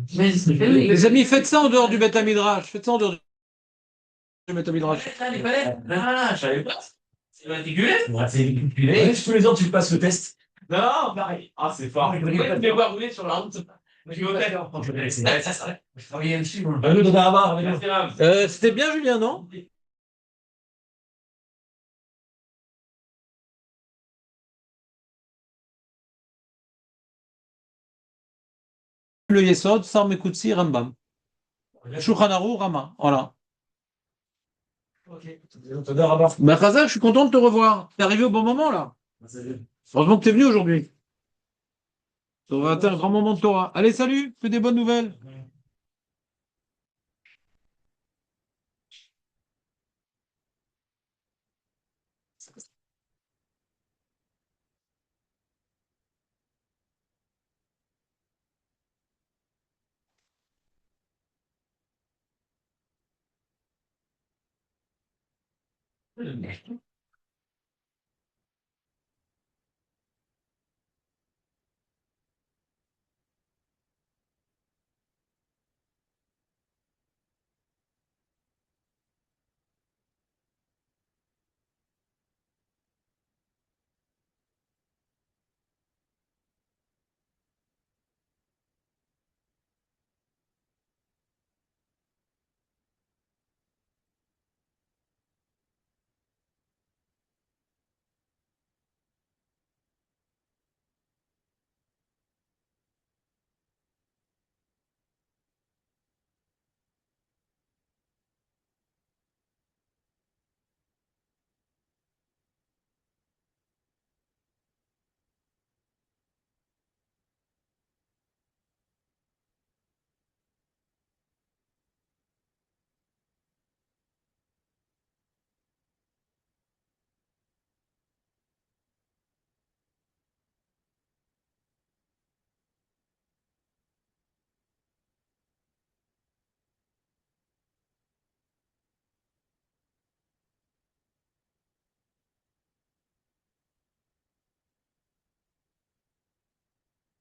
Les amis, faites ça en dehors du Beth Midrash. Faites ça en dehors du Beth Midrash. Les palettes. Ah, je savais pas. C'est matriculé. C'est véhiculé. Tous les ans, tu passes le test. Non, pareil. Ah, c'est fort. Je vais voir rouler sur la route. Je suis au tête. Je travaillais dessus. C'était bien, Julien, non? Le Yesod, Sarm Ekutsi, Rambam. Shulchan Aruch, Rama. Voilà. Bah, Khazak, je suis content de te revoir. T'es arrivé au bon moment, là. Heureusement que t'es venu aujourd'hui. Ça va être un grand moment de Torah. Allez, salut, que des bonnes nouvelles.